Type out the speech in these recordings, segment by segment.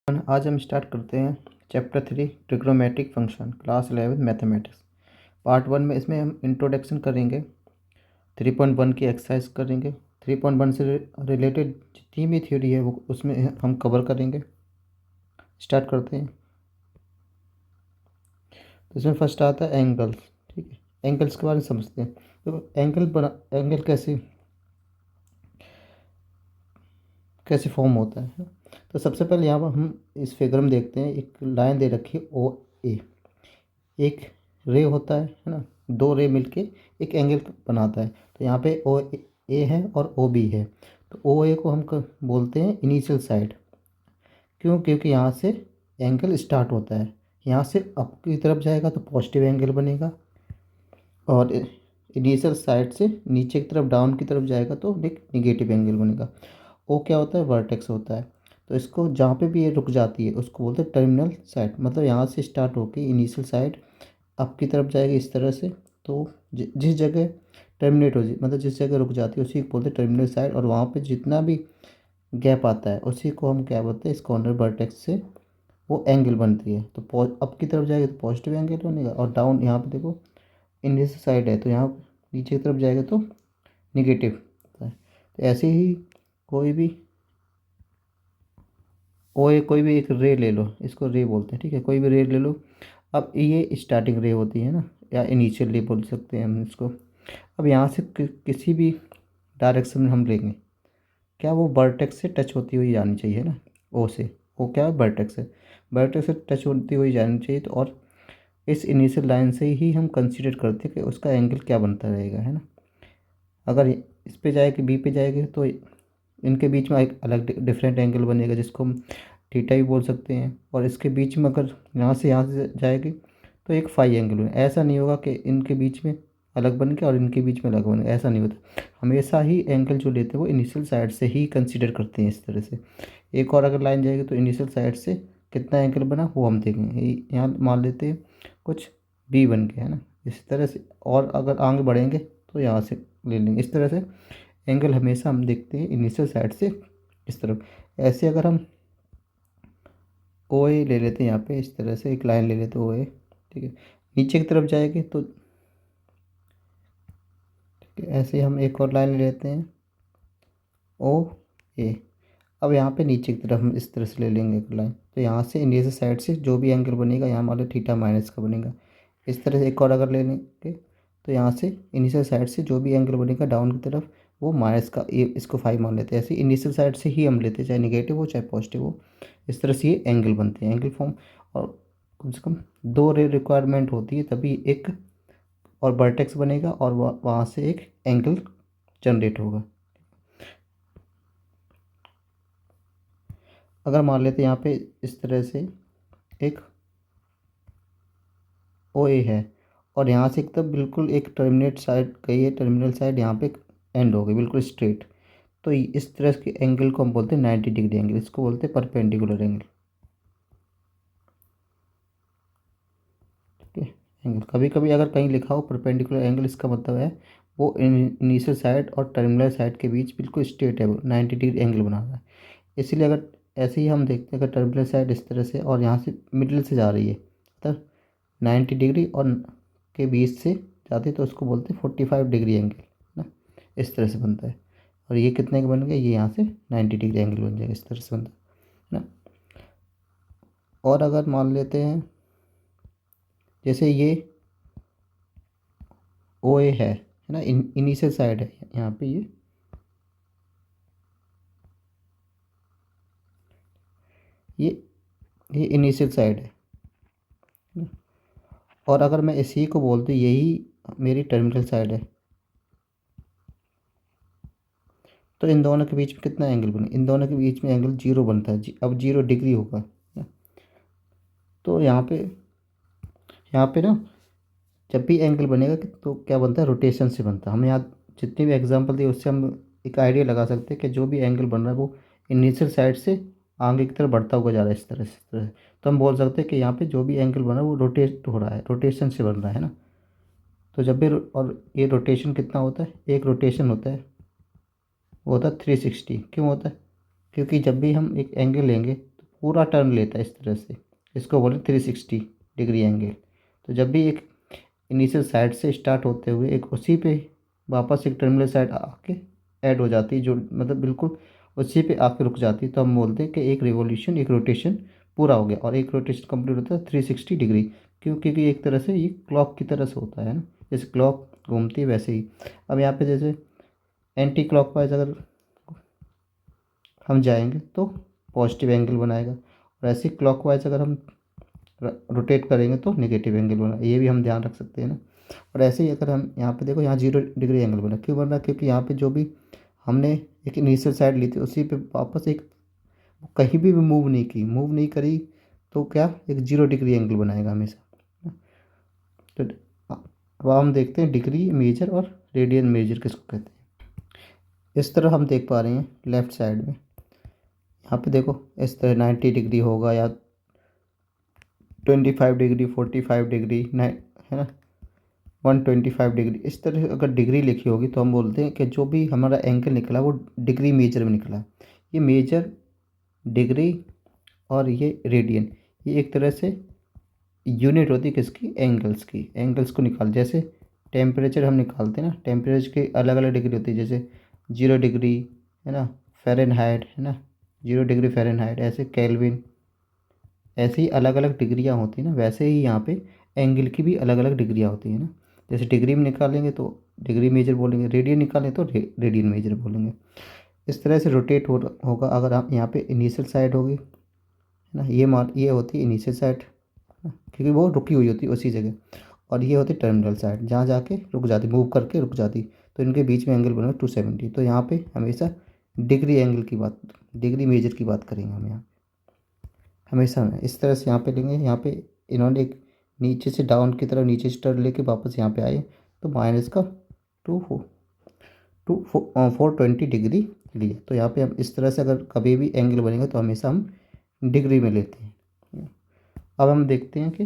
आज हम स्टार्ट करते हैं chapter 3 trigonometric function class 11 mathematics. Part 1 में इसमें हम इंट्रोडक्शन करेंगे, 3.1 की एक्सरसाइज करेंगे, 3.1 से रिलेटेड जितनी भी थ्योरी है वो उसमें हम कवर करेंगे। स्टार्ट करते हैं। तो इसमें फर्स्ट आता है एंगल्स। ठीक है, एंगल्स के बारे में समझते हैं। तो एंगल कैसे फॉर्म होता है। तो सबसे पहले यहाँ पर हम इस फिगर में देखते हैं, एक लाइन दे रखी है ओ ए, एक रे होता है ना, दो रे मिलके एक एंगल बनाता है। तो यहाँ पे ओ ए है और ओ बी है। तो ओ ए को हम बोलते हैं इनिशियल साइड। क्यों? क्योंकि यहाँ से एंगल स्टार्ट होता है, यहाँ से अप की तरफ जाएगा तो पॉजिटिव एंगल बनेगा, और इनिशियल साइड से नीचे की तरफ डाउन की तरफ जाएगा तो एक निगेटिव एंगल बनेगा। ओ क्या होता है? वर्टेक्स होता है। तो इसको जहाँ पे भी ये रुक जाती है उसको बोलते हैं टर्मिनल साइड। मतलब यहाँ से स्टार्ट होके इनिशियल साइड अप की तरफ जाएगी इस तरह से, तो जिस जगह टर्मिनेट हो जाए, मतलब जिस जगह रुक जाती है उसी को बोलते हैं टर्मिनल साइड। और वहाँ पे जितना भी गैप आता है उसी को हम क्या बोलते हैं? इस कॉर्नर वर्टेक्स से वो एंगल बनती है। तो अप की तरफ जाएगी तो पॉजिटिव एंगल बनेगा, और डाउन यहाँ पे देखो इनिशियल साइड है तो यहाँ नीचे की तरफ जाएगा तो निगेटिव होता है। तो ऐसे ही कोई भी कोई भी एक रे ले लो, इसको रे बोलते हैं। ठीक है, कोई भी रे ले लो। अब ये स्टार्टिंग रे होती है ना, या इनिशियल रे बोल सकते हैं हम इसको। अब यहाँ से किसी भी डायरेक्शन में हम लेंगे, क्या वो वर्टेक्स से टच होती हुई जानी चाहिए ना, ओ से। वो क्या है? वर्टेक्स है, वर्टेक्स से टच होती हुई जानी चाहिए। तो और इस इनिशियल लाइन से ही हम कंसीडर करते हैं कि उसका एंगल क्या बनता रहेगा, है ना। अगर इस पे जाएगी, बी पे जाएगी, तो इनके बीच में एक अलग डिफरेंट एंगल बनेगा जिसको हम थीटा भी बोल सकते हैं। और इसके बीच में अगर यहाँ से जाएगी तो एक फाई एंगल बने। ऐसा नहीं होगा कि इनके बीच में अलग बन के और इनके बीच में अलग बने, ऐसा नहीं होता। हमेशा ही एंगल जो लेते हैं वो इनिशियल साइड से ही कंसीडर करते हैं इस तरह से। एक और अगर लाइन जाएगी तो इनिशियल साइड से कितना एंगल बना वो हम देखेंगे। यहाँ मान लेते हैं कुछ बी बन के, है ना, इस तरह से। और अगर आगे बढ़ेंगे तो यहाँ से ले लेंगे। इस तरह से एंगल हमेशा हम देखते हैं इनिशियल साइड से इस तरफ। ऐसे अगर हम ओ ए ले लेते हैं, यहाँ पे इस तरह से एक लाइन ले लेते हैं ओ ए। ठीक है, नीचे की तरफ जाएगी तो ठीक है, ऐसे हम एक और लाइन ले लेते हैं ओ ए। अब यहाँ पे नीचे की तरफ हम इस तरह से ले लेंगे एक लाइन। तो यहाँ से इनिशियल साइड से जो भी एंगल बनेगा यहाँ मान लो थीटा माइनस का बनेगा। इस तरह से एक और अगर ले लेंगे तो यहाँ से इनिशियल साइड से जो भी एंगल बनेगा डाउन की तरफ वो माइनस का, ये इसको 5 मान लेते हैं। ऐसे इनिशियल साइड से ही हम लेते हैं, चाहे निगेटिव हो चाहे पॉजिटिव हो। इस तरह से ये एंगल बनते हैं, एंगल फॉर्म। और कम से कम दो रे रिक्वायरमेंट होती है तभी एक और वर्टेक्स बनेगा और वहाँ से एक एंगल जनरेट होगा। अगर मान लेते हैं यहाँ पे इस तरह से एक ओ ए है और यहाँ से एकदम बिल्कुल एक टर्मिनेट साइड गई है, टर्मिनल साइड यहाँ पे एंड हो गई बिल्कुल स्ट्रेट। तो इस तरह के एंगल को हम बोलते हैं 90 डिग्री एंगल, इसको बोलते हैं परपेंडिकुलर एंगल। ठीक है, एंगल कभी कभी अगर कहीं लिखा हो परपेंडिकुलर एंगल, इसका मतलब है वो इनिशियल साइड और टर्मिनल साइड के बीच बिल्कुल स्ट्रेट है, वो 90 डिग्री एंगल बना रहा है। इसीलिए अगर ऐसे ही हम देखते हैं अगर टर्मिनल साइड इस तरह से और यहाँ से मिडिल से जा रही है मतलब 90 डिग्री और के बीच से जाती है तो उसको बोलते हैं 45 डिग्री एंगल ना। इस तरह से बनता है। और ये कितने का बन गया? ये यहाँ से 90 डिग्री एंगल बन जाएगा, इस तरह से बनता है ना। और अगर मान लेते हैं जैसे ये ओ ए है ना, इनिशियल साइड है यहाँ पे, ये ये इनिशियल साइड है ना? और अगर मैं इसी को बोल दूँ यही मेरी टर्मिनल साइड है, तो इन दोनों के बीच में कितना एंगल बने? इन दोनों के बीच में एंगल 0 बनता है अब 0 डिग्री होगा ना। तो यहाँ पे ना जब भी एंगल बनेगा तो क्या बनता है? रोटेशन से बनता है। हम यहाँ जितनी भी एग्जांपल दी उससे हम एक आइडिया लगा सकते हैं कि जो भी एंगल बन रहा है वो इनिशियल साइड से आगे की तरफ बढ़ता हुआ जा रहा है इस तरह से, इस तरह से। तो हम बोल सकते हैं कि यहाँ पे जो भी एंगल बन रहा है वो रोटेट हो रहा है, रोटेशन से बन रहा है ना। तो जब भी और ये रोटेशन कितना होता है? एक रोटेशन होता है वो होता है 360। क्यों होता है? क्योंकि जब भी हम एक एंगल लेंगे पूरा टर्न लेता है इस तरह से, इसको बोले 360 डिग्री एंगल। तो जब भी एक इनिशियल साइड से स्टार्ट होते हुए एक उसी पे वापस एक टर्मिनल साइड आके ऐड हो जाती है, जो मतलब बिल्कुल उसी पे आके रुक जाती है, तो हम बोलते हैं कि एक रिवॉल्यूशन, एक रोटेशन पूरा हो गया। और एक रोटेशन कंप्लीट होता है 360 डिग्री, क्योंकि एक तरह से ये क्लॉक की तरह से होता है ना, जैसे क्लॉक घूमती है वैसे ही। अब यहाँ पे जैसे एंटी क्लॉकवाइज अगर हम जाएंगे तो पॉजिटिव एंगल बनाएगा, और ऐसे क्लॉकवाइज अगर हम रोटेट करेंगे तो नेगेटिव एंगल बना, ये भी हम ध्यान रख सकते हैं ना। और ऐसे ही अगर हम यहाँ पे देखो, यहाँ 0 डिग्री एंगल बना, क्यों बन रहा है? क्योंकि यहाँ पे जो भी हमने एक इनिशियल साइड ली थी उसी पे वापस एक कहीं भी मूव नहीं करी, तो क्या एक 0 डिग्री एंगल बनाएगा हमेशा। तो अब हम देखते हैं डिग्री मेजर और रेडियन मेजर किसको कहते हैं। इस तरह हम देख पा रहे हैं लेफ्ट साइड में, यहाँ पे देखो इस तरह 90 डिग्री होगा, या 25 डिग्री, 45 डिग्री, है ना, 125 डिग्री। इस तरह अगर डिग्री लिखी होगी तो हम बोलते हैं कि जो भी हमारा एंगल निकला वो डिग्री मेजर में निकला। ये मेजर, डिग्री और ये रेडियन, ये एक तरह से यूनिट होती है किसकी? एंगल्स की। एंगल्स को निकाल, जैसे टेम्परेचर हम निकालते हैं ना, टेम्परेचर की अलग अलग डिग्री होती है, जैसे 0 डिग्री, है ना, फ़ारेनहाइट, है ना, 0 डिग्री फ़ारेनहाइट, ऐसे केल्विन, ऐसे ही अलग अलग डिग्रियाँ होती हैं ना। वैसे ही यहाँ पे एंगल की भी अलग अलग डिग्रियाँ होती हैं ना। जैसे डिग्री में निकालेंगे तो डिग्री मेजर बोलेंगे, रेडियन निकालें तो रेडियन मेजर बोलेंगे। इस तरह से रोटेट होगा। अगर आप यहाँ पे इनिशियल साइड होगी, है ना, ये होती है इनिशियल साइड, क्योंकि वो रुकी हुई होती है उसी जगह, और ये होती टर्मिनल साइड जहाँ जाके रुक जाती, मूव करके रुक जाती। तो इनके बीच में एंगल बना 270। तो यहाँ पे हमेशा डिग्री एंगल की बात, डिग्री मेजर की बात करेंगे हम यहाँ हमेशा। इस तरह से यहाँ पे लेंगे। यहाँ पे इन्होंने एक नीचे से डाउन की तरफ, नीचे से टर्न लेके वापस यहाँ पे आए, तो माइनस का 420 डिग्री लिए। तो यहाँ पे हम इस तरह से अगर कभी भी एंगल बनेगा तो हमेशा हम डिग्री में लेते हैं। अब हम देखते हैं कि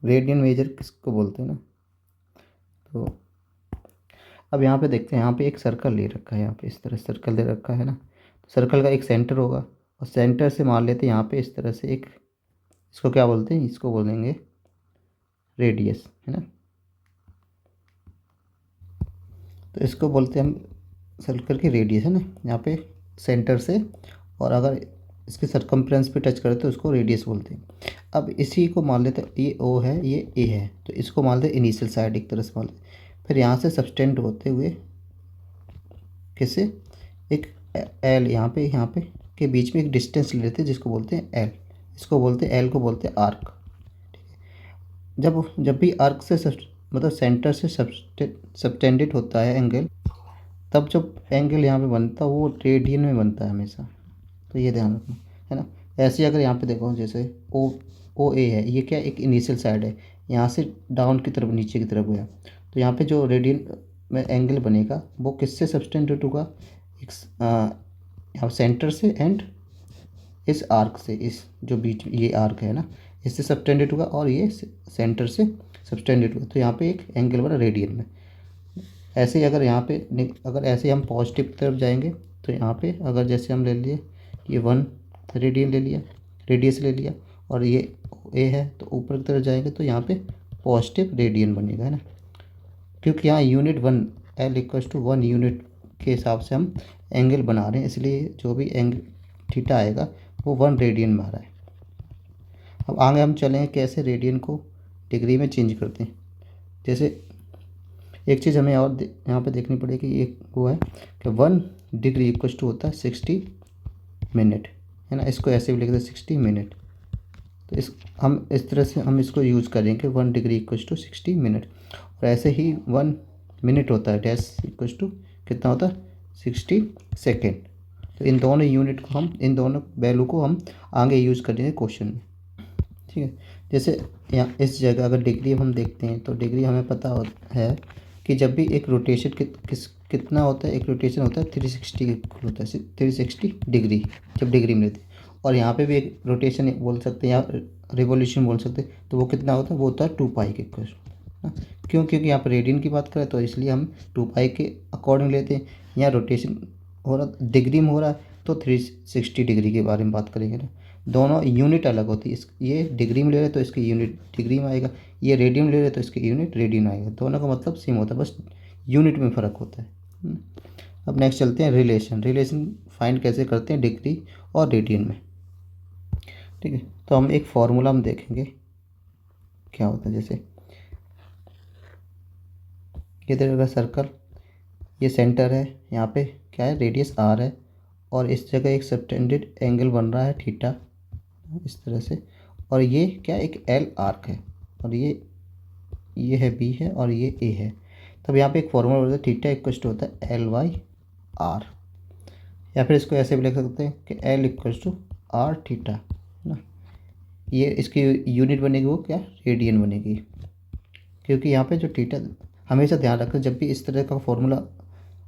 रेडियन मेजर किसको बोलते हैं ना। तो अब यहाँ पे देखते हैं, यहाँ पे एक सर्कल ले रखा है, यहाँ पे इस तरह सर्कल दे रखा है ना। तो सर्कल का एक सेंटर होगा, और सेंटर से मान लेते हैं यहाँ पे इस तरह से एक, इसको क्या बोलते हैं? इसको बोलेंगे रेडियस, है ना। तो इसको बोलते हैं हम सर्कल की रेडियस, है ना, यहाँ पे सेंटर से, और अगर इसके सरकमफ्रेंस पे टच करें तो इसको रेडियस बोलते हैं। अब इसी को मान लेते हैं, ये ओ है, ये ए है, तो इसको मान लेते हैं इनिशियल साइड, एक तरह से मान लेते हैं। फिर यहाँ से सब्सटेंड होते हुए किससे, एक एल, यहाँ पे के बीच में एक डिस्टेंस ले लेते हैं जिसको बोलते हैं एल। इसको बोलते हैं, एल को बोलते हैं आर्क। जब भी आर्क से मतलब सेंटर से सबटेंडेड होता है एंगल, तब जब एंगल यहाँ पे बनता है वो रेडियन में बनता है हमेशा। तो ये ध्यान रखना, है ना। ऐसे अगर यहाँ पे देखो, जैसे ओ ए है, ये क्या, एक इनिशियल साइड है, यहाँ से डाउन की तरफ, नीचे की तरफ गया, तो यहाँ पे जो रेडियन में एंगल बनेगा वो किससे सबटेंडेड होगा? एक यहाँ सेंटर से एंड इस आर्क से, इस जो बीच ये आर्क है ना, इससे सबटेंडेड होगा, और ये सेंटर से सबटेंडेड होगा। तो यहाँ पे एक एंगल बना रेडियन में। ऐसे ही अगर यहाँ पे अगर ऐसे हम पॉजिटिव की तरफ जाएंगे, तो यहाँ पे अगर जैसे हम ले लिए ये 1 रेडियन ले लिया, रेडियस ले लिया, और ये ए है, तो ऊपर की तरफ जाएंगे तो यहाँ पे पॉजिटिव रेडियन बनेगा, है ना। क्योंकि यहाँ यूनिट 1, L=1 यूनिट के हिसाब से हम एंगल बना रहे हैं, इसलिए जो भी एंगल थीटा आएगा वो 1 रेडियन में आ रहा है। अब आगे हम चलेंगे कैसे रेडियन को डिग्री में चेंज करते हैं। जैसे एक चीज़ हमें और यहाँ पे देखनी पड़ेगी, एक वो है कि 1 डिग्री होता है 60 मिनट, है ना। इसको ऐसे भी लिखते हैं 60 मिनट। तो इस तरह से हम इसको यूज़ करेंगे, 1 डिग्री = 60 मिनट। और ऐसे ही 1 मिनट होता है डैश कितना होता है? 60 सेकेंड। तो इन दोनों यूनिट को हम, इन दोनों वैल्यू को हम आगे यूज़ करेंगे क्वेश्चन में, ठीक है। जैसे यहाँ इस जगह अगर डिग्री हम देखते हैं, तो डिग्री हमें पता है कि जब भी एक रोटेशन कितना होता है, एक रोटेशन होता है 360 होता है, 360 डिग्री, जब डिग्री में रहती है। और यहाँ पे भी एक रोटेशन बोल सकते हैं या रिवॉल्यूशन बोल सकते हैं, तो वो कितना होता है? वो होता है 2π के इक्वल। क्यों? क्योंकि यहाँ पर रेडियन की बात करें तो इसलिए हम 2π के अकॉर्डिंग लेते हैं। यहाँ रोटेशन हो रहा डिग्री में हो रहा है, तो 360 डिग्री के बारे में बात करेंगे ना। दोनों यूनिट अलग होती है, इस ये डिग्री में ले रहे तो इसकी यूनिट डिग्री में आएगा, ये रेडियन में ले रहे तो इसकी यूनिट रेडियन आएगा। दोनों का मतलब सेम होता है, बस यूनिट में फ़र्क होता है। अब नेक्स्ट चलते हैं रिलेशन। रिलेशन फाइंड कैसे करते हैं डिग्री और रेडियन में, ठीक है। तो हम एक फॉर्मूला हम देखेंगे क्या होता है। जैसे ये देखिएगा सर्कल, ये सेंटर है, यहाँ पे क्या है रेडियस आर है, और इस जगह एक सबटेंडेड एंगल बन रहा है थीटा इस तरह से, और ये क्या एक एल आर्क है, और ये है बी है और ये ए है। तब यहाँ पे एक फॉर्मूला होता है थीटा इक्वल्स टू होता है एल वाई आर, या फिर इसको ऐसे भी लिख सकते हैं कि L equals to R theta, है ना। ये इसकी यूनिट बनेगी वो क्या रेडियन बनेगी, क्योंकि यहाँ पे जो थीटा, हमेशा ध्यान रखें जब भी इस तरह का फॉर्मूला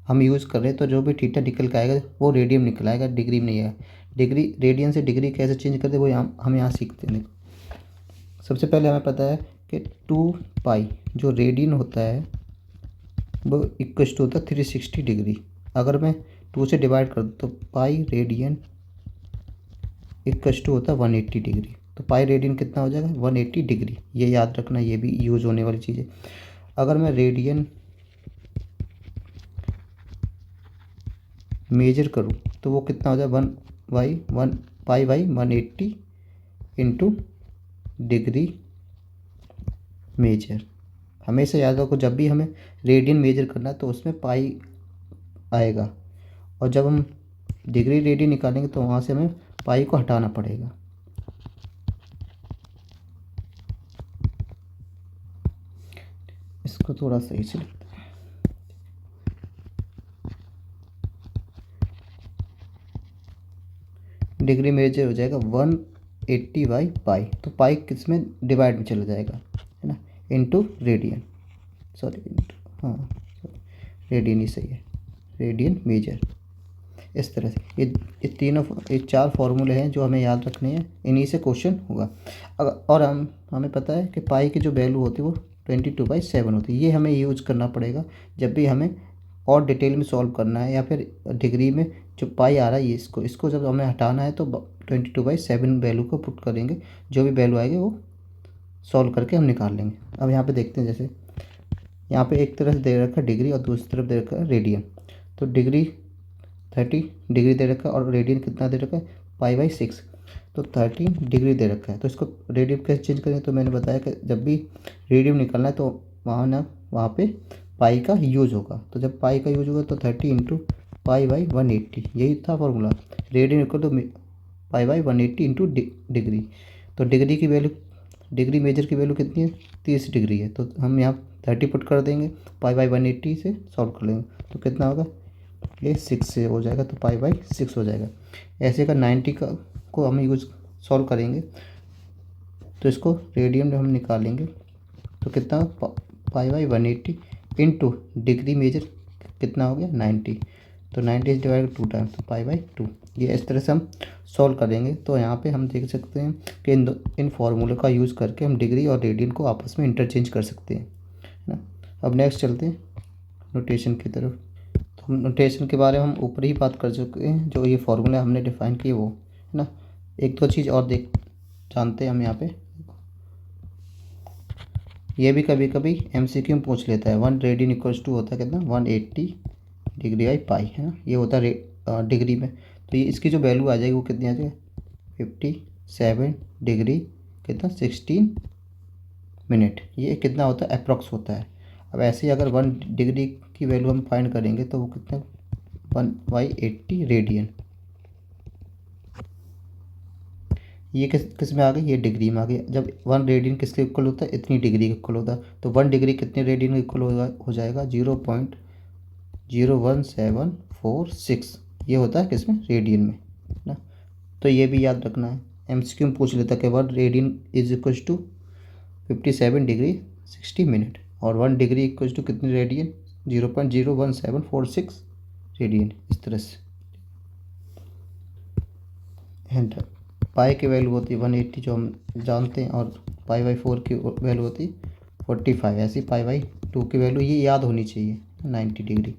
हम यूज़ कर रहे हैं तो जो भी थीटा निकल के आएगा वो रेडियन निकल आएगा, डिग्री में नहीं आएगा। डिग्री रेडियन से डिग्री कैसे चेंज करते वो हम यहाँ सीखते हैं। सबसे पहले हमें पता है कि 2 पाई जो रेडियन होता है वो इक्वल्स टू होता है 360 डिग्री। अगर मैं 2 से डिवाइड कर दूँ तो पाई रेडियन इक्वल्स टू होता है 180 डिग्री। तो पाई रेडियन कितना हो जाएगा 180 डिग्री, ये याद रखना, ये भी यूज़ होने वाली चीज़ है। अगर मैं रेडियन मेजर करूँ तो वो कितना हो जाए 1 pi by 180 into degree measure. हमेशा याद रखो जब भी हमें रेडियन मेजर करना है तो उसमें पाई आएगा, और जब हम डिग्री रेडियन निकालेंगे तो वहाँ से हमें पाई को हटाना पड़ेगा। इसको थोड़ा सही से लिखते हैं। डिग्री मेजर हो जाएगा 180 बाई पाई, तो पाई किस में डिवाइड में चला जाएगा, है ना, इंटू रेडियन, सॉरी इंटू, हाँ रेडियन ही सही है, रेडियन मेजर। इस तरह से ये तीनों, ये 4 फॉर्मूले हैं जो हमें याद रखने हैं, इन्हीं से क्वेश्चन होगा। और हमें पता है कि पाई की जो वैल्यू होती है वो 22/7 होती है। ये हमें यूज करना पड़ेगा जब भी हमें और डिटेल में सॉल्व करना है, या फिर डिग्री में जो पाई आ रहा है ये इसको जब हमें हटाना है तो 22/7 वैल्यू को पुट करेंगे, जो भी वैल्यू आएगी वो सॉल्व करके हम निकाल लेंगे। अब यहाँ पे देखते हैं, जैसे यहाँ पे एक तरफ दे रखा है डिग्री और दूसरी तरफ दे रखा है रेडियन। तो डिग्री 30 डिग्री दे रखा है और रेडियन कितना दे रखा है पाई/6, तो 13 डिग्री दे रखा है। तो इसको रेडियन कैसे चेंज करें, तो मैंने बताया कि जब भी रेडियन निकालना है तो वहाँ पे पाई का यूज होगा। तो जब पाई का यूज होगा तो 30 इंटू पाई/180, यही था formula. Radian equal to pi into degree. तो डिग्री की वैल्यू, डिग्री मेजर की वैल्यू कितनी है 30 डिग्री है, तो हम यहाँ 30 पुट कर देंगे, पाई/180 से सॉल्व कर लेंगे तो कितना होगा, ये 6 से हो जाएगा, तो पाई/6 हो जाएगा। ऐसे अगर 90 को हम यूज सॉल्व करेंगे तो इसको रेडियन में हम निकालेंगे तो कितना पाई/180 इंटू डिग्री मेजर कितना हो गया 90, तो 90 इज डिवाइड 2 टाइम्स, तो पाई/2। ये इस तरह से हम सॉल्व करेंगे। तो यहाँ पे हम देख सकते हैं कि इन फॉर्मूले का यूज़ करके हम डिग्री और रेडियन को आपस में इंटरचेंज कर सकते हैं, है ना। अब नेक्स्ट चलते हैं नोटेशन की तरफ। तो हम नोटेशन के बारे में हम ऊपर ही बात कर चुके हैं, जो ये फार्मूला हमने डिफाइन किए वो, है ना। एक दो चीज़ और जानते हैं हम यहाँ पे, ये भी कभी कभी MCQ में पूछ लेता है। 1 रेडियन इक्वल्स टू होता है कितना 180 डिग्री बाई पाई, है ना, ये होता है डिग्री में। तो ये इसकी जो वैल्यू आ जाएगी वो कितनी आ जाएगी 57 डिग्री कितना 16 मिनट, ये कितना होता है अप्रॉक्स होता है। अब ऐसे ही अगर 1 डिग्री की वैल्यू हम फाइंड करेंगे तो वो कितना 1/80 रेडियन, ये किस में आ गई, ये डिग्री में आ गई। जब 1 रेडियन किसके इक्वल होता है इतनी डिग्री के इक्वल होता है, तो 1 डिग्री कितने रेडियन के इक्वल हो जाएगा 0.01746, ये होता है किसमें रेडियन में, ना। तो ये भी याद रखना है, MCQ में पूछ लेता है कि 1 radian is equals to 57 degree 60 minute, और 1 डिग्री इक्वल्स टू कितने रेडियन 0.01746 रेडियन, इस तरह से। एंड पाई की वैल्यू होती है 180 जो हम जानते हैं, और पाई/4 की वैल्यू होती है 45, ऐसी पाई/2 की वैल्यू ये याद होनी चाहिए 90 डिग्री।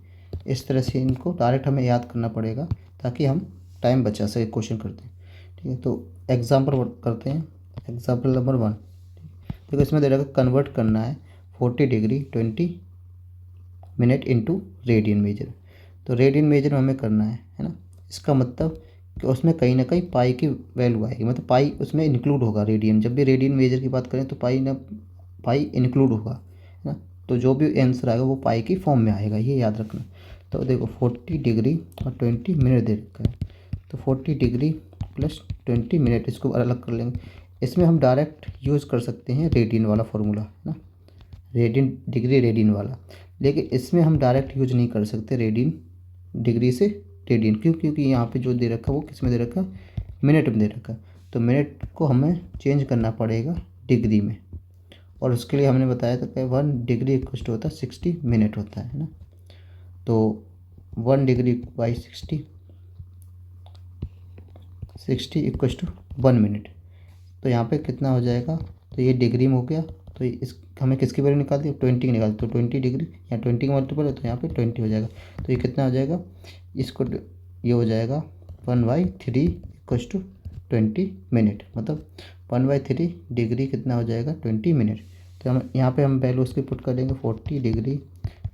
इस तरह से इनको डायरेक्ट हमें याद करना पड़ेगा ताकि हम टाइम बचा सके क्वेश्चन करते हैं। ठीक है, तो एग्जाम्पल करते हैं। एग्जाम्पल नंबर 1, देखो इसमें दे रखा कन्वर्ट करना है 40 degree 20 minute into radian major. तो रेडियन मेजर हमें करना है ना। इसका मतलब कि उसमें कहीं ना कहीं पाई की वैल्यू आएगी, मतलब पाई उसमें इंक्लूड होगा। रेडियन, जब भी रेडियन मेजर की बात करें तो पाई इंक्लूड होगा, है ना। तो जो भी आंसर आएगा वो पाई की फॉर्म में आएगा, ये याद रखना। तो देखो 40 डिग्री और 20 मिनट दे रखा है, तो 40 डिग्री प्लस 20 मिनट, इसको अलग कर लेंगे। इसमें हम डायरेक्ट यूज़ कर सकते हैं रेडियन वाला फॉर्मूला, है ना, रेडियन डिग्री रेडियन वाला। लेकिन इसमें हम डायरेक्ट यूज नहीं कर सकते रेडियन डिग्री से रेडियन, क्यों? क्योंकि यहाँ पे जो दे रखा वो किस में दे रखा, मिनट में दे रखा। तो मिनट को हमें चेंज करना पड़ेगा डिग्री में, और उसके लिए हमने बताया था कि 1 डिग्री इक्वल टू होता है 60 मिनट होता है ना। तो 1 degree by 60 equal to 1 minute. तो यहाँ पे कितना हो जाएगा, तो ये डिग्री में हो गया। तो इस हमें किसकी वैल्यू निकालती है, 20 की निकालती। तो 20 डिग्री या 20 का मल्टीपल है तो यहाँ पे 20 हो जाएगा। तो ये कितना हो जाएगा, इसको ये हो जाएगा 1/3 इक्वल टू 20 मिनट, मतलब 1/3 डिग्री कितना हो जाएगा, 20 मिनट। तो हम यहाँ पे हम वैल्यू उसकी पुट करेंगे 40 डिग्री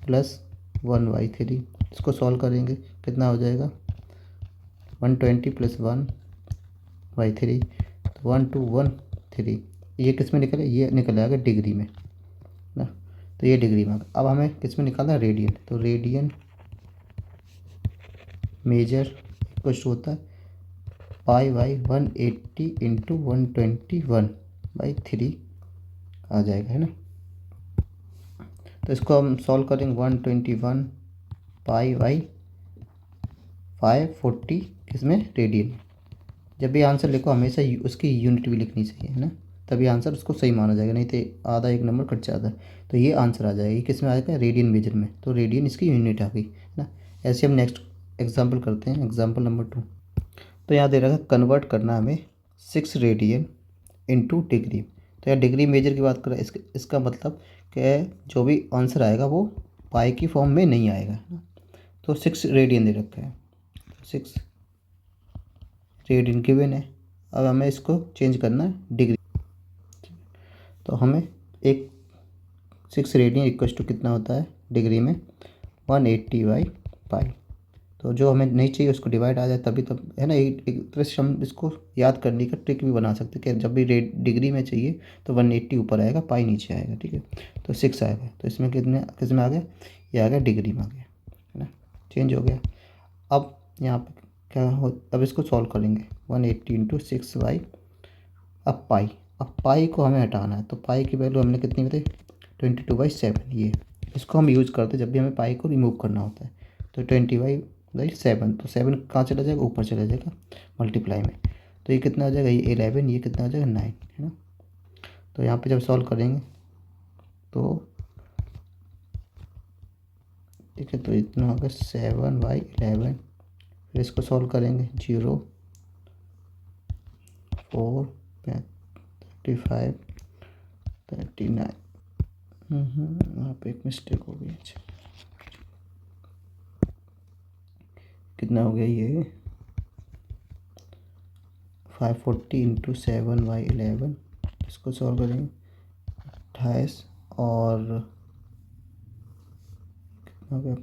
प्लस 1/3, इसको सॉल्व करेंगे कितना हो जाएगा, 120 प्लस 1/3, तो 1213। ये किस में निकले, ये निकल आएगा डिग्री में ना। तो ये डिग्री में। अब हमें किस में निकालना है, रेडियन। तो रेडियन मेजर कुछ होता है पाई/180 इंटू 121/3 आ जाएगा, है ना। तो इसको हम सॉल्व करेंगे 121 पाई/540 किसमें, रेडियन। जब भी आंसर लिखो हमेशा उसकी यूनिट भी लिखनी चाहिए, है ना, तभी आंसर उसको सही माना जाएगा, नहीं तो आधा एक नंबर कट जाता है। तो ये आंसर आ जाएगा, ये किस में आएगा, रेडियन मेजर में। तो रेडियन इसकी यूनिट आ गई, है ना। ऐसे हम नेक्स्ट एग्जांपल करते हैं, एग्जांपल नंबर 2। तो यहाँ दे रखा है कन्वर्ट करना हमें 6 रेडियन इंटू डिग्री। तो यहाँ डिग्री मेजर की बात करें, इसका मतलब कि जो भी आंसर आएगा वो पाई की फॉर्म में नहीं आएगा, है ना। तो 6 रेडियन दे रखा है, 6 रेडियन गिवन है। अब हमें इसको चेंज करना है डिग्री। तो हमें एक 6 रेडियन इक्वल टू कितना होता है डिग्री में, 180/पाई। तो जो हमें नहीं चाहिए उसको डिवाइड आ जाए तभी, तब है ना। एक तरह से हम इसको याद करने का ट्रिक भी बना सकते हैं कि जब भी डिग्री में चाहिए तो 180 ऊपर आएगा, पाई नीचे आएगा, ठीक है। तो 6 आएगा, तो इसमें किस में आ गया, ये आ गया डिग्री में आ गया, है ना, चेंज हो गया। अब यहाँ पे क्या हो, अब इसको सॉल्व करेंगे 180 इंटू 6/, अब पाई को हमें हटाना है। तो पाई की वैल्यू हमने कितनी बताई, 22/7। ये इसको हम यूज़ करते हैं जब भी हमें पाई को रिमूव करना होता है। तो 20/7, तो 7 कहाँ चला जाएगा, ऊपर चला जाएगा मल्टीप्लाई में। तो ये कितना हो जाएगा, ये 11, ये कितना हो जाएगा 9, है ना। तो यहाँ पे जब सॉल्व करेंगे तो ठीक है, तो इतना होगा 7/11। फिर इसको सॉल्व करेंगे 0 4 35 39। यहाँ पे एक मिस्टेक हो गई, अच्छा कितना हो गया ये, 540 इंटू 7/11। इसको सॉल्व करेंगे 28 और कितना हो गया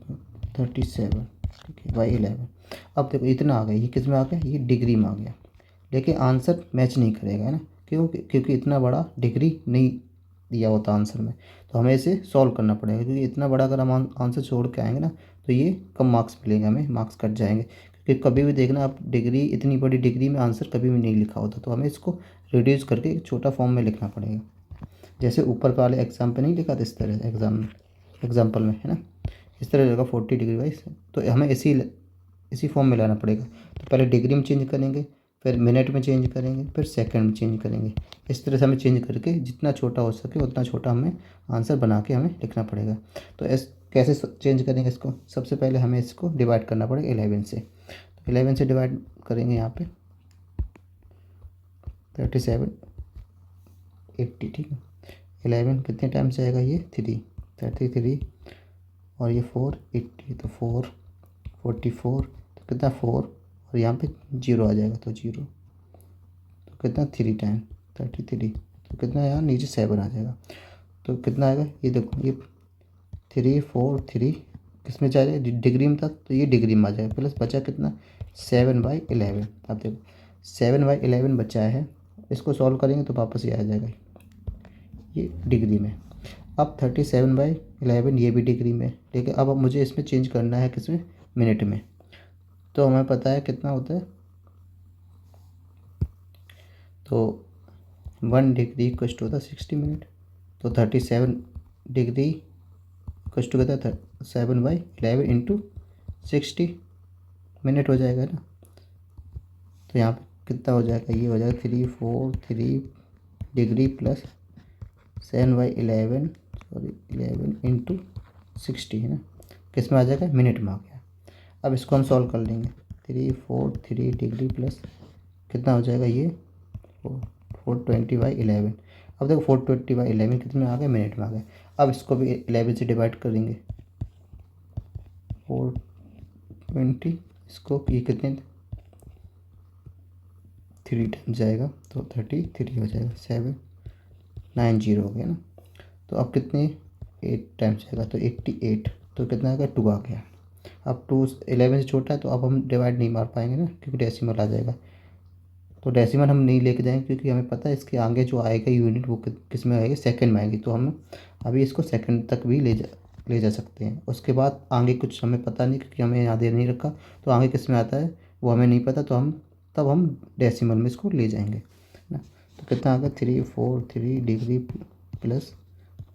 37, ठीक है, बाई 11। अब देखो इतना आ गया, ये किस में आ गया, ये डिग्री में आ गया। लेकिन आंसर मैच नहीं करेगा, है ना, क्योंकि इतना बड़ा डिग्री नहीं दिया होता आंसर में। तो हमें इसे सॉल्व करना पड़ेगा, क्योंकि इतना बड़ा अगर हम आंसर छोड़ के आएंगे ना तो ये कम मार्क्स मिलेंगे, हमें मार्क्स कट जाएंगे। क्योंकि कभी भी देखना आप, डिग्री, इतनी बड़ी डिग्री में आंसर कभी भी नहीं लिखा होता, तो हमें इसको रिड्यूस करके एक छोटा फॉर्म में लिखना पड़ेगा। जैसे ऊपर वाले एग्जाम पे नहीं लिखा था इस तरह, एग्जाम्पल में, है ना, इस तरह रहेगा 40 डिग्री वाइज। तो हमें इसी फॉर्म में लाना पड़ेगा। तो पहले डिग्री में चेंज करेंगे, फिर मिनट में चेंज करेंगे, फिर सेकंड में चेंज करेंगे। इस तरह से हमें चेंज करके जितना छोटा हो सके उतना छोटा हमें आंसर बना के हमें लिखना पड़ेगा। तो कैसे चेंज करेंगे इसको, सबसे पहले हमें इसको डिवाइड करना पड़ेगा 11 से। तो 11 से डिवाइड करेंगे यहाँ पे 37 80, ठीक है। 11 कितने टाइम से आएगा, ये 3 33 और ये 4 80, तो 4 44, तो कितना 4 और और यहाँ पे 0 आ जाएगा, तो 0, तो कितना 3 टाइम 33, तो कितना यहाँ नीचे 7 आ जाएगा। तो कितना आएगा, ये देखो, ये 3 4 3 किस में जाएगा, डिग्री में था, तो ये डिग्री में आ जाएगा, प्लस बचा कितना 7/11। अब देखो 7/11 बचा है, इसको सॉल्व करेंगे तो वापस ये आ जाएगा, ये डिग्री में। अब 37/11 ये भी डिग्री में, लेकिन अब मुझे इसमें चेंज करना है किसमें, मिनट में। तो हमें पता है कितना होता है, तो 1 डिग्री इक्वल टू होता है 60 मिनट। तो 37 डिग्री इक्वल टू कहता है 7/11 इंटू 60 मिनट हो जाएगा ना। तो यहाँ पे कितना हो जाएगा, ये हो जाएगा 343 डिग्री प्लस 7/11 सॉरी 11 इंटू 60 है ना, किस में आ जाएगा, मिनट में आ गया। अब इसको हम सॉल्व कर लेंगे, 343 डिग्री प्लस कितना हो जाएगा, ये 420/11। अब देखो 420/11 कितने में आ गए, मिनट में आ गए। अब इसको भी 11 से डिवाइड करेंगे, 420, इसको ये कितने 3 टाइम जाएगा, तो 33 हो जाएगा, 790 हो गया ना। तो अब कितने 8 टाइम जाएगा, तो 88, तो कितना आ गया 2 आ गया। अब 2 11 से छोटा है, तो अब हम डिवाइड नहीं मार पाएंगे ना, क्योंकि डेसिमल आ जाएगा। तो डेसिमल हम नहीं लेके जाएंगे, क्योंकि हमें पता है इसके आगे जो आएगा यूनिट वो किस में आएगी, सेकंड में आएगी। तो हम अभी इसको सेकंड तक भी ले जा सकते हैं। उसके बाद आगे कुछ हमें पता नहीं, क्योंकि हमें यहाँ दे नहीं रखा, तो आगे किस में आता है वो हमें नहीं पता, तो हम डेसिमल में इसको ले जाएंगे ना। तो कितना आ गया 343 डिग्री प्लस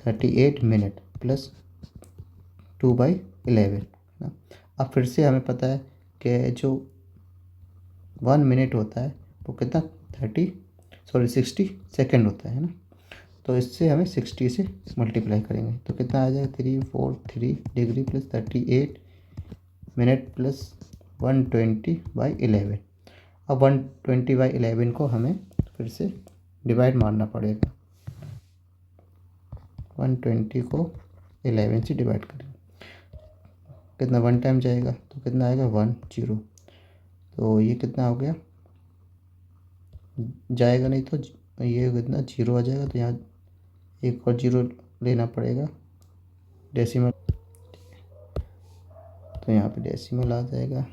38 मिनट प्लस 2/11 ना। अब फिर से हमें पता है कि जो 1 मिनट होता है वो कितना 60 सेकेंड होता है ना। तो इससे हमें 60 से मल्टीप्लाई करेंगे, तो कितना आ जाएगा 343 डिग्री प्लस 38 मिनट प्लस 120/11। अब 120/11 को हमें फिर से डिवाइड मारना पड़ेगा, 120 को 11 से डिवाइड करेंगे, कितना 1 टाइम जाएगा, तो कितना आएगा 10। तो ये कितना हो गया, जाएगा नहीं तो ये कितना 0 आ जाएगा, तो यहाँ एक और 0 लेना पड़ेगा डेसिमल, तो यहाँ पे डेसिमल आ जाएगा,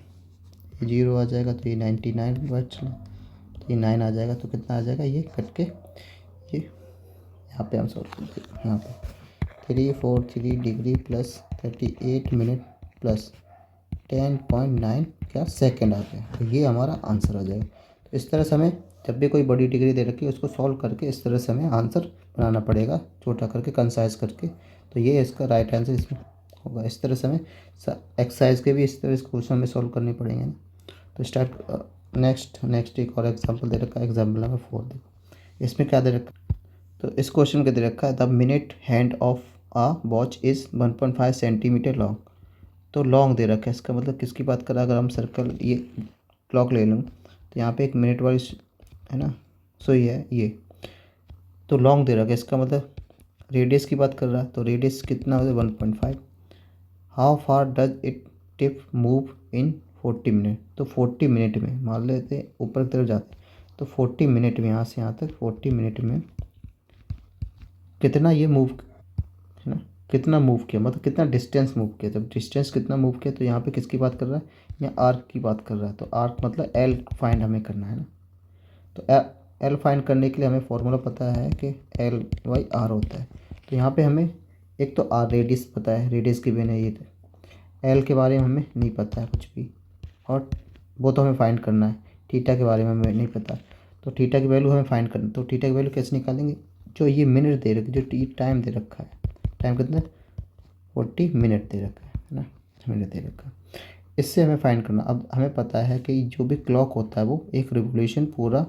ये 0 आ जाएगा, तो ये 99 बच, तो ये 9 आ जाएगा। तो कितना आ जाएगा, ये कट के ये यहाँ पे हम सॉल्व करते हैं, यहाँ पे 343 डिग्री प्लस 38 मिनट प्लस 10.9 क्या सेकंड आ गया। तो ये हमारा आंसर आ जाएगा। तो इस तरह से हमें जब भी कोई बड़ी डिग्री दे रखी है उसको सॉल्व करके इस तरह से हमें आंसर बनाना पड़ेगा, छोटा करके कंसाइज करके। तो ये इसका राइट आंसर इसमें होगा। इस तरह से हमें एक्सरसाइज के भी इस तरह से क्वेश्चन हमें सॉल्व करने पड़ेंगे ना। तो स्टार्ट नेक्स्ट एक और एग्जाम्पल दे रखा है, एग्जाम्पल नंबर 4 देखो। इसमें क्या दे रखा है, तो इस क्वेश्चन के दे रखा है the minute hand of a watch is 1.5 centimetre long. तो लॉन्ग दे रखा है, इसका मतलब किसकी बात करें, अगर हम सर्कल ये क्लॉक ले लूँ तो यहाँ पे एक मिनट वाली है ना सुई है ये, तो लॉन्ग दे रखा है, इसका मतलब रेडियस की बात कर रहा है। तो रेडियस कितना होता है 1.5। How far does it tip move in 40 minute. तो 40 मिनट में मान लेते हैं ऊपर की तरफ जाते हैं, तो 40 मिनट में यहाँ से यहाँ तक 40 मिनट में कितना ये मूव है ना, कितना मूव किया, मतलब कितना डिस्टेंस मूव किया। जब डिस्टेंस कितना मूव किया, तो यहाँ पे किसकी बात कर रहा है, यहाँ आर्क की बात कर रहा है। तो आर्क मतलब एल फाइंड हमें करना है ना। तो एल फाइंड करने के लिए हमें फॉर्मूला पता है कि L/R होता है। तो यहाँ पे हमें एक तो आर रेडियस पता है, रेडियस की बिना ये एल के बारे में हमें नहीं पता है कुछ भी, और वो तो हमें फाइंड करना है। थीटा के बारे में हमें नहीं पता, तो थीटा की वैल्यू हमें फाइंड करना। तो थीटा की वैल्यू कैसे निकालेंगे, जो ये मिनट दे रखी, जो टाइम दे रखा है, टाइम कितना 40 मिनट दे रखा है ना, मिनट दे रखा है, इससे हमें फाइंड करना। अब हमें पता है कि जो भी क्लॉक होता है वो एक रिवोल्यूशन पूरा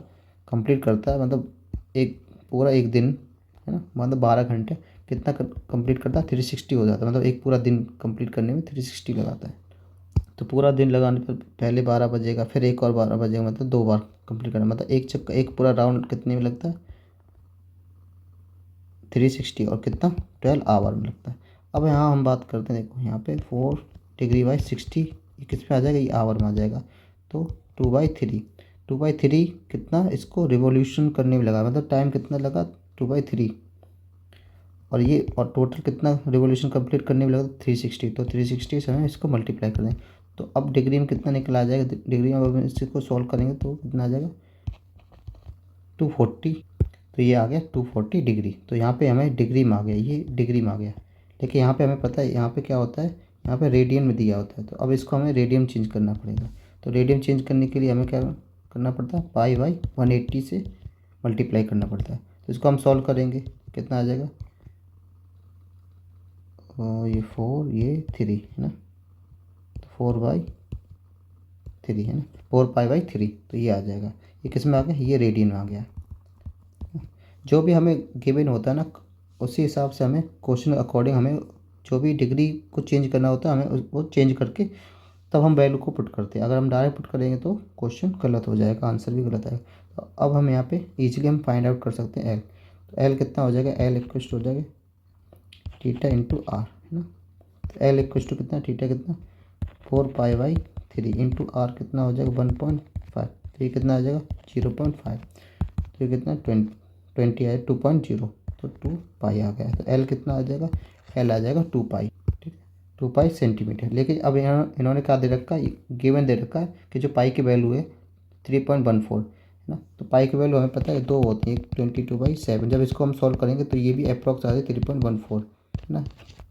कंप्लीट करता है, मतलब एक पूरा एक दिन है ना, मतलब 12 घंटे कितना कंप्लीट करता है 360 हो जाता है, मतलब एक पूरा दिन कंप्लीट करने में 360 लगाता है। तो पूरा दिन लगाने पर पहले 12 बजेगा, फिर एक और 12 बजेगा, मतलब 2 बार कंप्लीट करना, मतलब एक चक्कर एक पूरा राउंड कितने में लगता है 360, और कितना 12 आवर में लगता है। अब यहाँ हम बात करते हैं, देखो यहाँ पे 4 डिग्री बाई 60 किस में आ जाएगा, ये आवर में आ जाएगा। तो 2/3। 2/3 कितना इसको रिवॉल्यूशन करने में लगा, मतलब टाइम कितना लगा 2/3, और ये और टोटल कितना रिवॉल्यूशन कंप्लीट करने में लगा 360। तो 360 से हमें इसको मल्टीप्लाई कर दें। तो अब डिग्री में कितना निकल आ जाएगा, डिग्री में अब हम इसको सॉल्व करेंगे तो कितना आ जाएगा 240। तो ये आ गया 240 डिग्री। तो यहाँ पे हमें डिग्री में आ गया, ये डिग्री में आ गया। लेकिन यहाँ पे हमें पता है यहाँ पे क्या होता है, यहाँ पे रेडियन में दिया होता है। तो अब इसको हमें रेडियन चेंज करना पड़ेगा। तो रेडियन चेंज करने के लिए हमें क्या करना पड़ता है, पाई/180 से मल्टीप्लाई करना पड़ता है। तो इसको हम सॉल्व करेंगे, कितना आ जाएगा, ये 4 ये 3 है ना, तो 4/3 है ना, 4π/3। तो ये आ जाएगा, ये किस में आ गया, ये रेडियन में आ गया। जो भी हमें गिवन होता है ना, उसी हिसाब से हमें क्वेश्चन अकॉर्डिंग हमें जो भी डिग्री को चेंज करना होता है हमें वो चेंज करके तब हम वैल्यू को पुट करते हैं। अगर हम डायरेक्ट पुट करेंगे तो क्वेश्चन गलत हो जाएगा, आंसर भी गलत आएगा। तो अब हम यहाँ पे इजीली हम फाइंड आउट कर सकते हैं एल। तो एल कितना हो जाएगा, एल इक्वल हो जाएगा थीटा इंटू आर, है ना। तो एल इक्वल टू कितना, थीटा कितना 4π/3 इंटू आर कितना हो जाएगा 1.5। तो ये कितना आ जाएगा 0.5। तो ये कितना 20 आया 2.0, तो 2π आ गया। तो एल कितना आ जाएगा, एल आ जाएगा 2π, ठीक है, 2π सेंटीमीटर। लेकिन अब इन्होंने क्या दे रखा है, गिवन दे रखा है कि जो पाई की वैल्यू है 3.14 है ना। तो पाई की वैल्यू हमें पता है 2 होती है, 22/7। जब इसको हम सॉल्व करेंगे तो ये भी अप्रॉक्स आ जाए 3.14 है ना।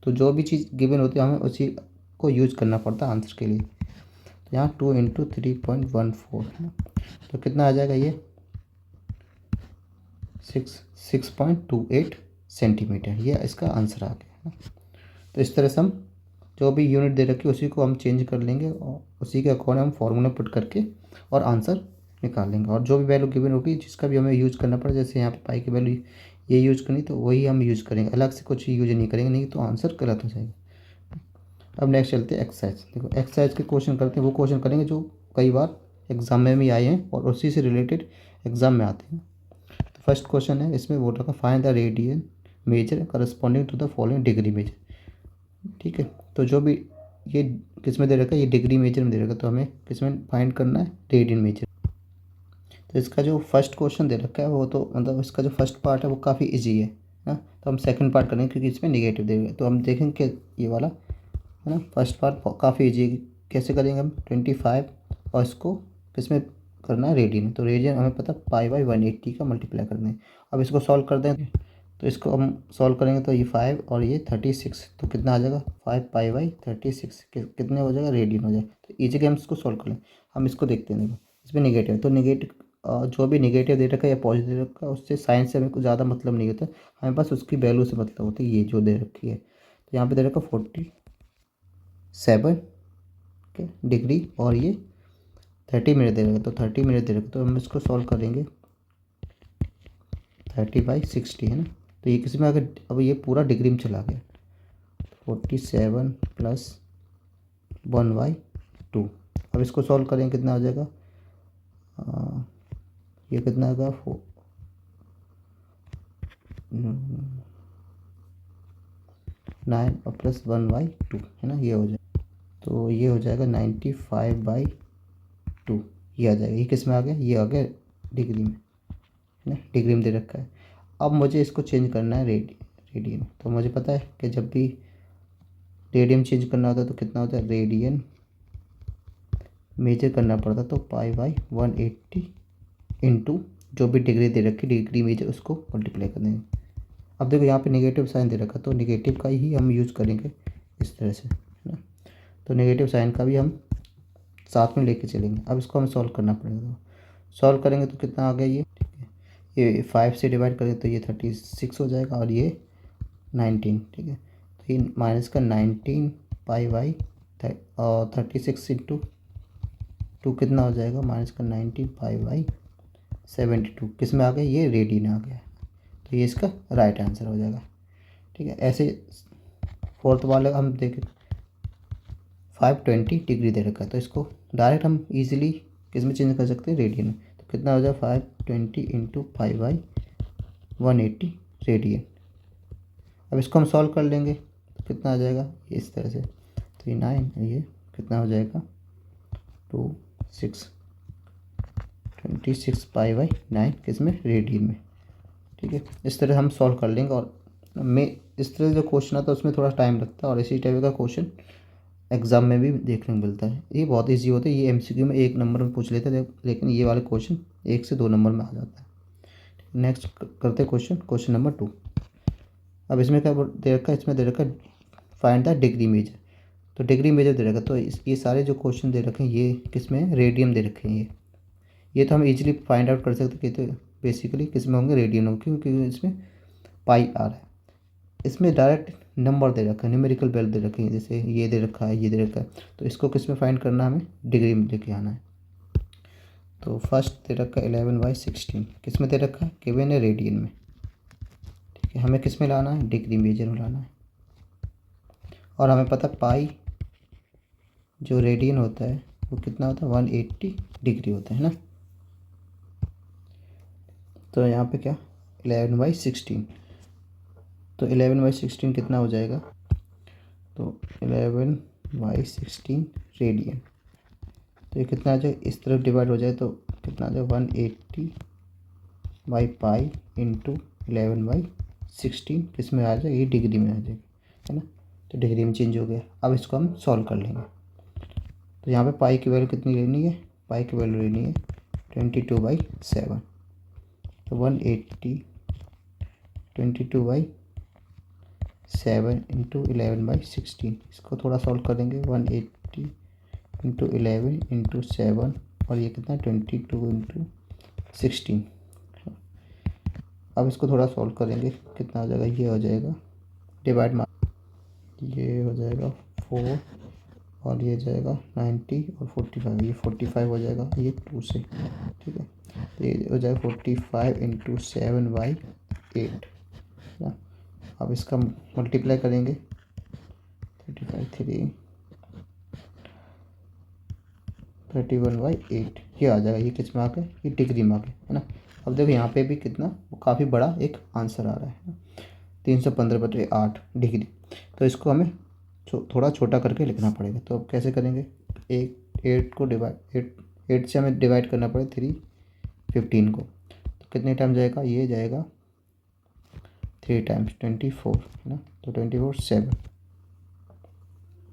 तो जो भी चीज़ गिवन होती है हमें उसी को यूज करना पड़ता है आंसर के लिए। तो यहाँ 2 × 3.14 है ना, तो कितना आ जाएगा ये 6.28 सेंटीमीटर। ये इसका आंसर आ गया है ना। तो इस तरह से हम जो भी यूनिट दे रखी है उसी को हम चेंज कर लेंगे और उसी के अकॉर्डिंग हम फॉर्मूला पुट करके और आंसर निकाल लेंगे। और जो भी वैल्यू गिवन होगी जिसका भी हमें यूज़ करना पड़े, जैसे यहाँ पे पाई की वैल्यू ये यूज़ करनी तो वही हम यूज़ करेंगे, अलग से कुछ यूज नहीं करेंगे, नहीं तो आंसर गलत हो जाएगा। अब नेक्स्ट चलते हैं एक्सरसाइज। देखो एक्सरसाइज के क्वेश्चन करते हैं, वो क्वेश्चन करेंगे जो कई बार एग्जाम में भी आए हैं और उसी से रिलेटेड एग्जाम में आते हैं। तो फर्स्ट क्वेश्चन है, इसमें बोल रखा find the radian measure corresponding to the following degree measure, ठीक है। तो जो भी ये किस में दे रखा है, ये डिग्री मेजर में दे रखा है, तो हमें किस में फाइंड करना है, रेडियन मेजर। तो इसका जो फर्स्ट क्वेश्चन दे रखा है वो तो मतलब इसका जो फर्स्ट पार्ट है वो काफ़ी इजी है ना। तो हम सेकंड पार्ट करेंगे क्योंकि इसमें नेगेटिव देंगे। तो हम देखेंगे कि ये वाला है ना, फर्स्ट पार्ट काफ़ी इजी है। कैसे करेंगे हम 25 और इसको किस में करना है, रेडियन। तो रेडियन हमें पता पाई/180 का मल्टीप्लाई करना है। अब इसको सॉल्व कर दें तो इसको हम सॉल्व करेंगे तो ये 5 और ये 36, तो कितना आ जाएगा 5π/36 कितने हो जाएगा, रेडियन हो जाएगा। तो इजीली हम इसको सॉल्व कर लें। हम इसको देखते हैं, देखो इसमें नेगेटिव है तो नेगेटिव जो भी नेगेटिव दे रखा है या पॉजिटिव दे रखा है उससे साइंस से हमें कुछ ज़्यादा मतलब नहीं होता, हमें बस उसकी वैल्यू से मतलब होती है, ये जो दे रखी है। तो यहाँ पे दे रखा 47 के डिग्री और ये 30 मिनट दे रखा, तो 30 मिनट दे रखा, तो हम इसको सॉल्व करेंगे 30/60 है ना। तो ये किसी में अगर अब ये पूरा डिग्री में चला गया 47 + 1/2। अब इसको सॉल्व करेंगे कितना आ जाएगा, ये कितना आएगा 9 और + 1/2 है ना, ये हो जाएगा। तो ये हो जाएगा 95/2, ये आ जाएगा। ये किस में आ गया, ये आ गया डिग्री में है ना, डिग्री में दे रखा है। अब मुझे इसको चेंज करना है रेडियन। तो मुझे पता है कि जब भी रेडियन चेंज करना होता है तो कितना होता है, रेडियन मेजर करना पड़ता तो पाई/180 इंटू जो भी डिग्री दे रखी डिग्री मेजर उसको मल्टीप्लाई कर देंगे। अब देखो यहाँ पे नेगेटिव साइन दे रखा तो नेगेटिव का ही हम यूज़ करेंगे इस तरह से, है ना। तो नेगेटिव साइन का भी हम साथ में लेके चलेंगे। अब इसको हमें सॉल्व करना पड़ेगा। तो सॉल्व करेंगे तो कितना आ गया ये, ठीक है, ये 5 से डिवाइड करेंगे तो ये 36 हो जाएगा और ये 19, ठीक है। तो ये माइनस का 19 पाई/, और 36 इंटू 2 कितना हो जाएगा, माइनस का 19 पाई/72 किस में आ गया, ये रेडियन आ गया। तो ये इसका राइट आंसर हो जाएगा, ठीक है। ऐसे फोर्थ वाले हम देखें 520 डिग्री दे रखा है तो इसको डायरेक्ट हम इजीली किस में चेंज कर सकते हैं, रेडियन में। तो कितना हो जाएगा 520 इंटू 5/180 रेडियन। अब इसको हम सॉल्व कर लेंगे तो कितना आ जाएगा इस तरह से, तो ये 9 ये कितना हो जाएगा 2 6 26π/9 किस में, रेडियन में। ठीक है, इस तरह हम सॉल्व कर लेंगे। और मैं इस तरह जो क्वेश्चन आता है उसमें थोड़ा टाइम लगता है, और इसी टाइप का क्वेश्चन एग्ज़ाम में भी देखने को मिलता है। ये बहुत ईजी होता है, ये एमसीक्यू में 1 नंबर में पूछ लेते हैं, लेकिन ये वाले क्वेश्चन 1 से 2 नंबर में आ जाता है। नेक्स्ट करते हैं क्वेश्चन नंबर 2। अब इसमें क्या दे रखा है, इसमें दे रखा है फाइंड द डिग्री मेजर। तो डिग्री मेजर दे रखा है, तो ये सारे जो क्वेश्चन दे रखे हैं ये किस में, रेडियन दे रखे हैं। ये तो हम इजीली फाइंड आउट कर सकते हैं कि तो बेसिकली किस में होंगे, रेडियन होंगे, क्योंकि इसमें पाई आ रहा है। इसमें डायरेक्ट नंबर दे रखा है, न्यूमेरिकल वैल्यू दे रखे हैं, जैसे ये दे रखा है, ये दे रखा है, तो इसको किस में फाइंड करना है, हमें डिग्री में लेके आना है। तो फर्स्ट दे रखा है 11/16, किस में दे रखा है, गिवन है रेडियन में। ठीक है, हमें किस में लाना है, डिग्री मेजर में लाना है। और हमें पता पाई जो रेडियन होता है वो कितना होता है, 180 डिग्री होता है ना। तो यहाँ पे क्या 11/16, तो 11/16 कितना हो जाएगा, तो 11/16 रेडियन। तो ये कितना आ जाए, इस तरफ डिवाइड हो जाए तो कितना आ जाए, 180/पाई इंटू 11/16 किस में आ जाए, ये डिग्री में आ जाएगी, है ना। तो डिग्री में चेंज हो गया। अब इसको हम सॉल्व कर लेंगे। तो यहाँ पे पाई की वैल्यू कितनी लेनी है, पाई की वैल्यू लेनी है 22/7। तो 180 22/7 इंटू 11/16, इसको थोड़ा सॉल्व करेंगे। 180 इंटू 11 इंटू 7, और ये कितना 22 इंटू 16। अब इसको थोड़ा सॉल्व करेंगे, कितना हो जाएगा, ये हो जाएगा डिवाइड मार, ये हो जाएगा 4, और ये जाएगा 90 और 45, ये 45 हो जाएगा ये 2 से। ठीक है, तो ये हो जाएगा 45 इंटू 7/8 ना। अब इसका मल्टीप्लाई करेंगे, 35 3 31/8, ये आ जाएगा, ये किस में आ गया, ये डिग्री में आ गया, है ना। अब देखो यहाँ पे भी कितना काफ़ी बड़ा एक आंसर आ रहा है, 315/8 डिग्री। तो इसको हमें थोड़ा छोटा करके लिखना पड़ेगा। तो अब कैसे करेंगे, 8 को डिवाइड 8 से हमें डिवाइड करना पड़ेगा 315 को। तो कितने टाइम जाएगा, ये जाएगा 3 टाइम्स 24, है ना। तो 24 7,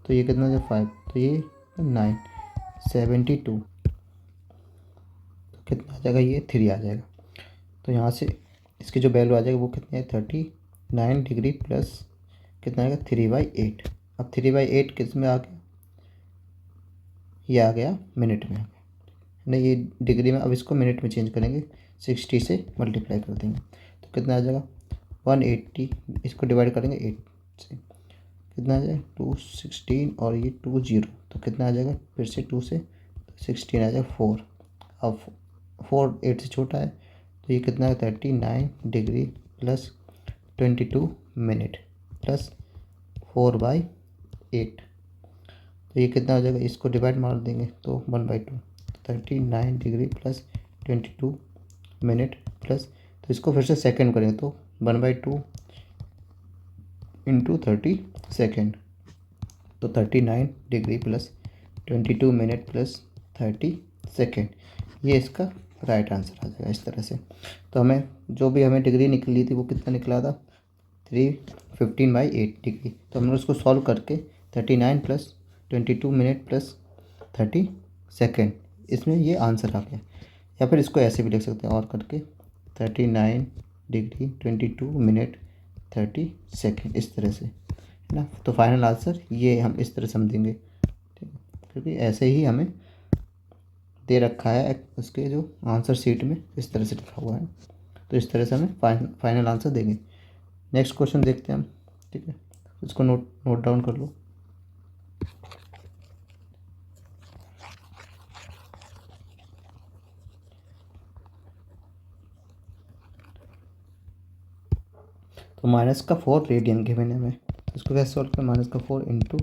तो ये कितना जाएगा 5, तो ये 9 72, तो कितना आ जाएगा, ये 3 आ जाएगा। तो यहाँ से इसकी जो वैल्यू आ जाएगी वो कितनी है, 39 डिग्री प्लस कितना आएगा 3/8। अब 3/8 किस में आ गया, ये आ गया मिनट में, नहीं ये डिग्री में। अब इसको मिनट में चेंज करेंगे, 60 से मल्टीप्लाई कर देंगे, तो कितना आ जाएगा 180, इसको डिवाइड करेंगे 8 से, कितना आ जाएगा 216, और ये 20, तो कितना आ जाएगा, फिर से 2 से 16 आ जाएगा 4। अब 4 8 से छोटा है, तो ये कितना है 39 डिग्री प्लस 22 मिनट प्लस 4/8, तो ये कितना हो जाएगा, इसको डिवाइड मार देंगे तो 1/2, 39 डिग्री प्लस 22 मिनट प्लस, तो इसको फिर से सेकंड करेंगे तो 1/2 इंटू 30 सेकेंड, तो 39 degree plus 22 minute plus 30 second, ये इसका राइट आंसर आ जाएगा इस तरह से। तो हमें जो भी हमें डिग्री निकली थी वो कितना निकला था, 315/8 डिग्री। तो हमने उसको सॉल्व करके 39 प्लस 22 मिनट प्लस 30 सेकेंड, इसमें ये आंसर आ गया। या फिर इसको ऐसे भी लिख सकते हैं और करके 39 डिग्री 22 मिनट 30 सेकेंड, इस तरह से, है ना। तो फाइनल आंसर ये हम इस तरह समझेंगे, ठीक है, क्योंकि ऐसे ही हमें दे रखा है उसके जो आंसर शीट में इस तरह से लिखा हुआ है। तो इस तरह से हमें फाइनल आंसर देंगे। नेक्स्ट क्वेश्चन देखते हैं हम, ठीक है, इसको नोट डाउन कर लो। तो -4 रेडियन गिवन है हमें, तो इसको कैसे सॉल्व करें, -4 इंटू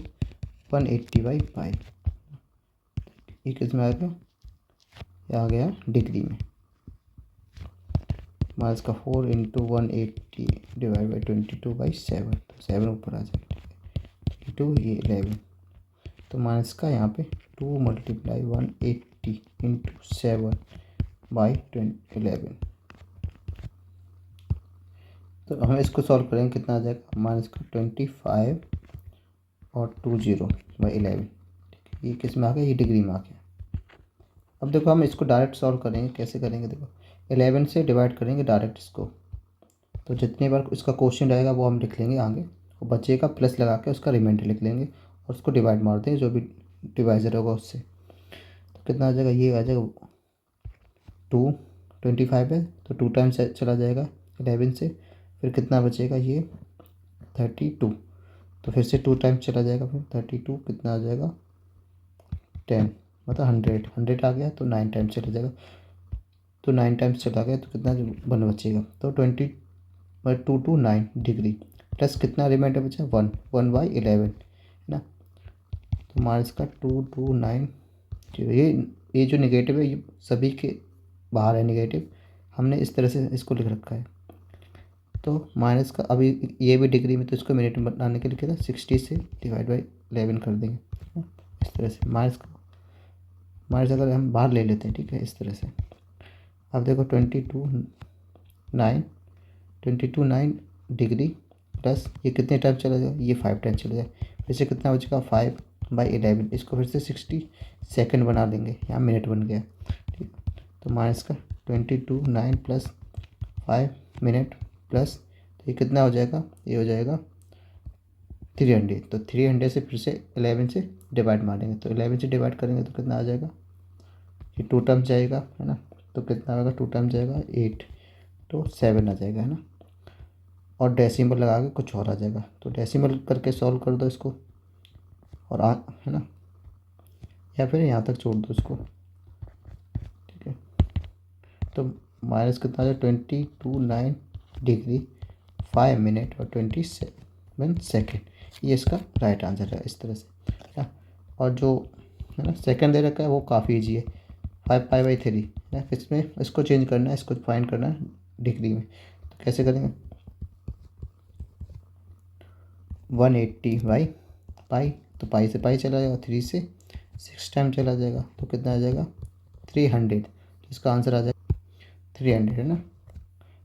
180/पाई, ये किस में आ गया, ये आ गया डिग्री में। -4 इंटू 180 डिवाइड बाई 22/7, तो 7 ऊपर आ जाएगा, 22 ये 11, तो माइनस का यहाँ पे 2 × 180 इंटू 7 बाई 11। तो हम इसको सॉल्व करेंगे, कितना आ जाएगा -25 और 20/11। ये किस में आ गया, ये डिग्री में आ गया। अब देखो हम इसको डायरेक्ट सॉल्व करेंगे, कैसे करेंगे, देखो 11 से डिवाइड करेंगे डायरेक्ट इसको, तो जितनी बार इसका क्वेश्चन रहेगा वो हम लिख लेंगे आगे, और बचेगा प्लस लगा के उसका रिमाइंडर लिख लेंगे और उसको डिवाइड मार देंगे जो भी डिवाइजर होगा उससे। तो कितना आ जाएगा, ये आ जाएगा 225 है तो 2 टाइम्स चला जाएगा 11 से, फिर कितना बचेगा, ये 32, तो फिर से 2 टाइम्स चला जाएगा, फिर 32 कितना आ जाएगा 10, मतलब 100 आ गया, तो 9 टाइम्स चला जाएगा, तो 9 टाइम्स चला गया तो कितना वन बचेगा, तो 20/2 डिग्री, प्लस कितना रिमाइंडर बचा 1/11 है ना। तो माइनस का 229, ये जो नेगेटिव है ये सभी के बाहर है नेगेटिव, हमने इस तरह से इसको लिख रखा है। तो माइनस का अभी ये भी डिग्री में, तो इसको मिनट में बनाने के लिए क्या था, 60 से /11 कर देंगे इस तरह से। माइनस अगर हम बाहर ले लेते हैं, ठीक है, इस तरह से। अब देखो 22/9 डिग्री प्लस ये कितने टाइम चला जाएगा, ये 5 टाइम चला जाएगा, फिर से कितना बचेगा 5/11, इसको फिर से 60 सेकंड बना देंगे, यहाँ मिनट बन गया, ठीक। तो माइनस का 22/9 प्लस 5 मिनट प्लस, तो ये कितना हो जाएगा, ये हो जाएगा 300, तो 300 से फिर से 11 से डिवाइड मारेंगे, तो 11 से डिवाइड करेंगे तो कितना आ जाएगा, ये 2 टाइम्स जाएगा है ना, तो कितना आएगा 2 टाइम्स जाएगा 8, तो 7 आ जाएगा है ना, और डेसिमल लगा के कुछ और आ जाएगा, तो डेसिमल करके सॉल्व कर दो इसको, और है ना, या फिर यहाँ तक छोड़ दो इसको, ठीक है। तो माइनस कितना आ जाएगा 22/9 डिग्री 5 मिनट और 27 सेकेंड, ये इसका राइट आंसर है, इस तरह से है। और जो है ना सेकंड दे रखा है वो काफ़ी ईजी है, 5π/3 है, इसमें इसको चेंज करना है, इसको फाइंड करना है डिग्री में, तो कैसे करेंगे, 180/π, तो पाई से पाई चला जाएगा, 3 से 6 टाइम चला जाएगा, तो कितना आ जाएगा 300, तो इसका आंसर आ जाएगा 300 है ना।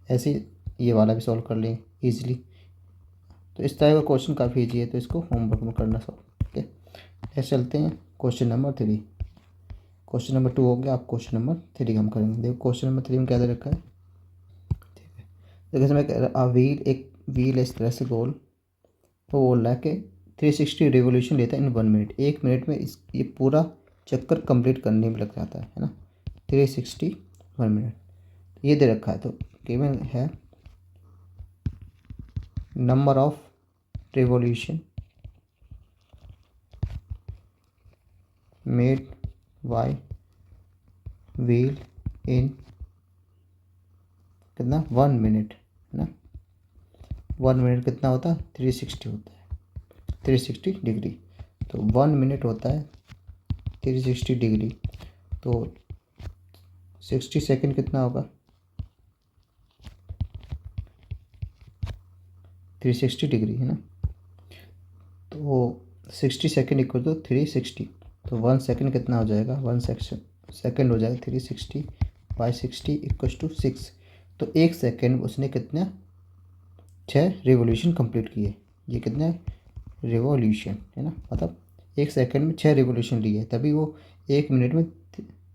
ऐसे ही ये वाला भी सॉल्व कर लेंगे ईजिली। तो इस तरह का क्वेश्चन काफ़ी ईजी है, तो इसको होमवर्क में करना सब, ठीक है। ऐसे चलते हैं क्वेश्चन नंबर 3। क्वेश्चन नंबर 2 हो गया, आप क्वेश्चन नंबर 3 हम करेंगे। देखो क्वेश्चन नंबर 3 में क्या दे रखा है, ठीक है। देखो इसमें कह रहा एक व्हील इस तरह से गोल, वो बोल रहा है कि 360 रिवोल्यूशन लेता है इन 1 मिनट, 1 मिनट में ये पूरा चक्कर कंप्लीट करने में लग जाता है ना, 360 1 मिनट, ये दे रखा है। तो गिवन है number of revolution made by wheel in कितना 1 मिनट है ना, 1 मिनट कितना होता है 360 होता है, 360 डिग्री, तो 1 मिनट होता है 360 डिग्री, तो 60 सेकंड कितना होगा 360 डिग्री है ना, तो 60 सेकंड इक्वल टू 360, तो 1 सेकंड कितना हो जाएगा, 1 सेकंड हो जाएगा 360/60 इक्वल टू 6, तो 1 सेकंड उसने कितना 6 रिवोल्यूशन कंप्लीट किए, ये कितना रिवोल्यूशन है ना, मतलब 1 सेकंड में 6 रिवोल्यूशन लिए, तभी वो 1 मिनट में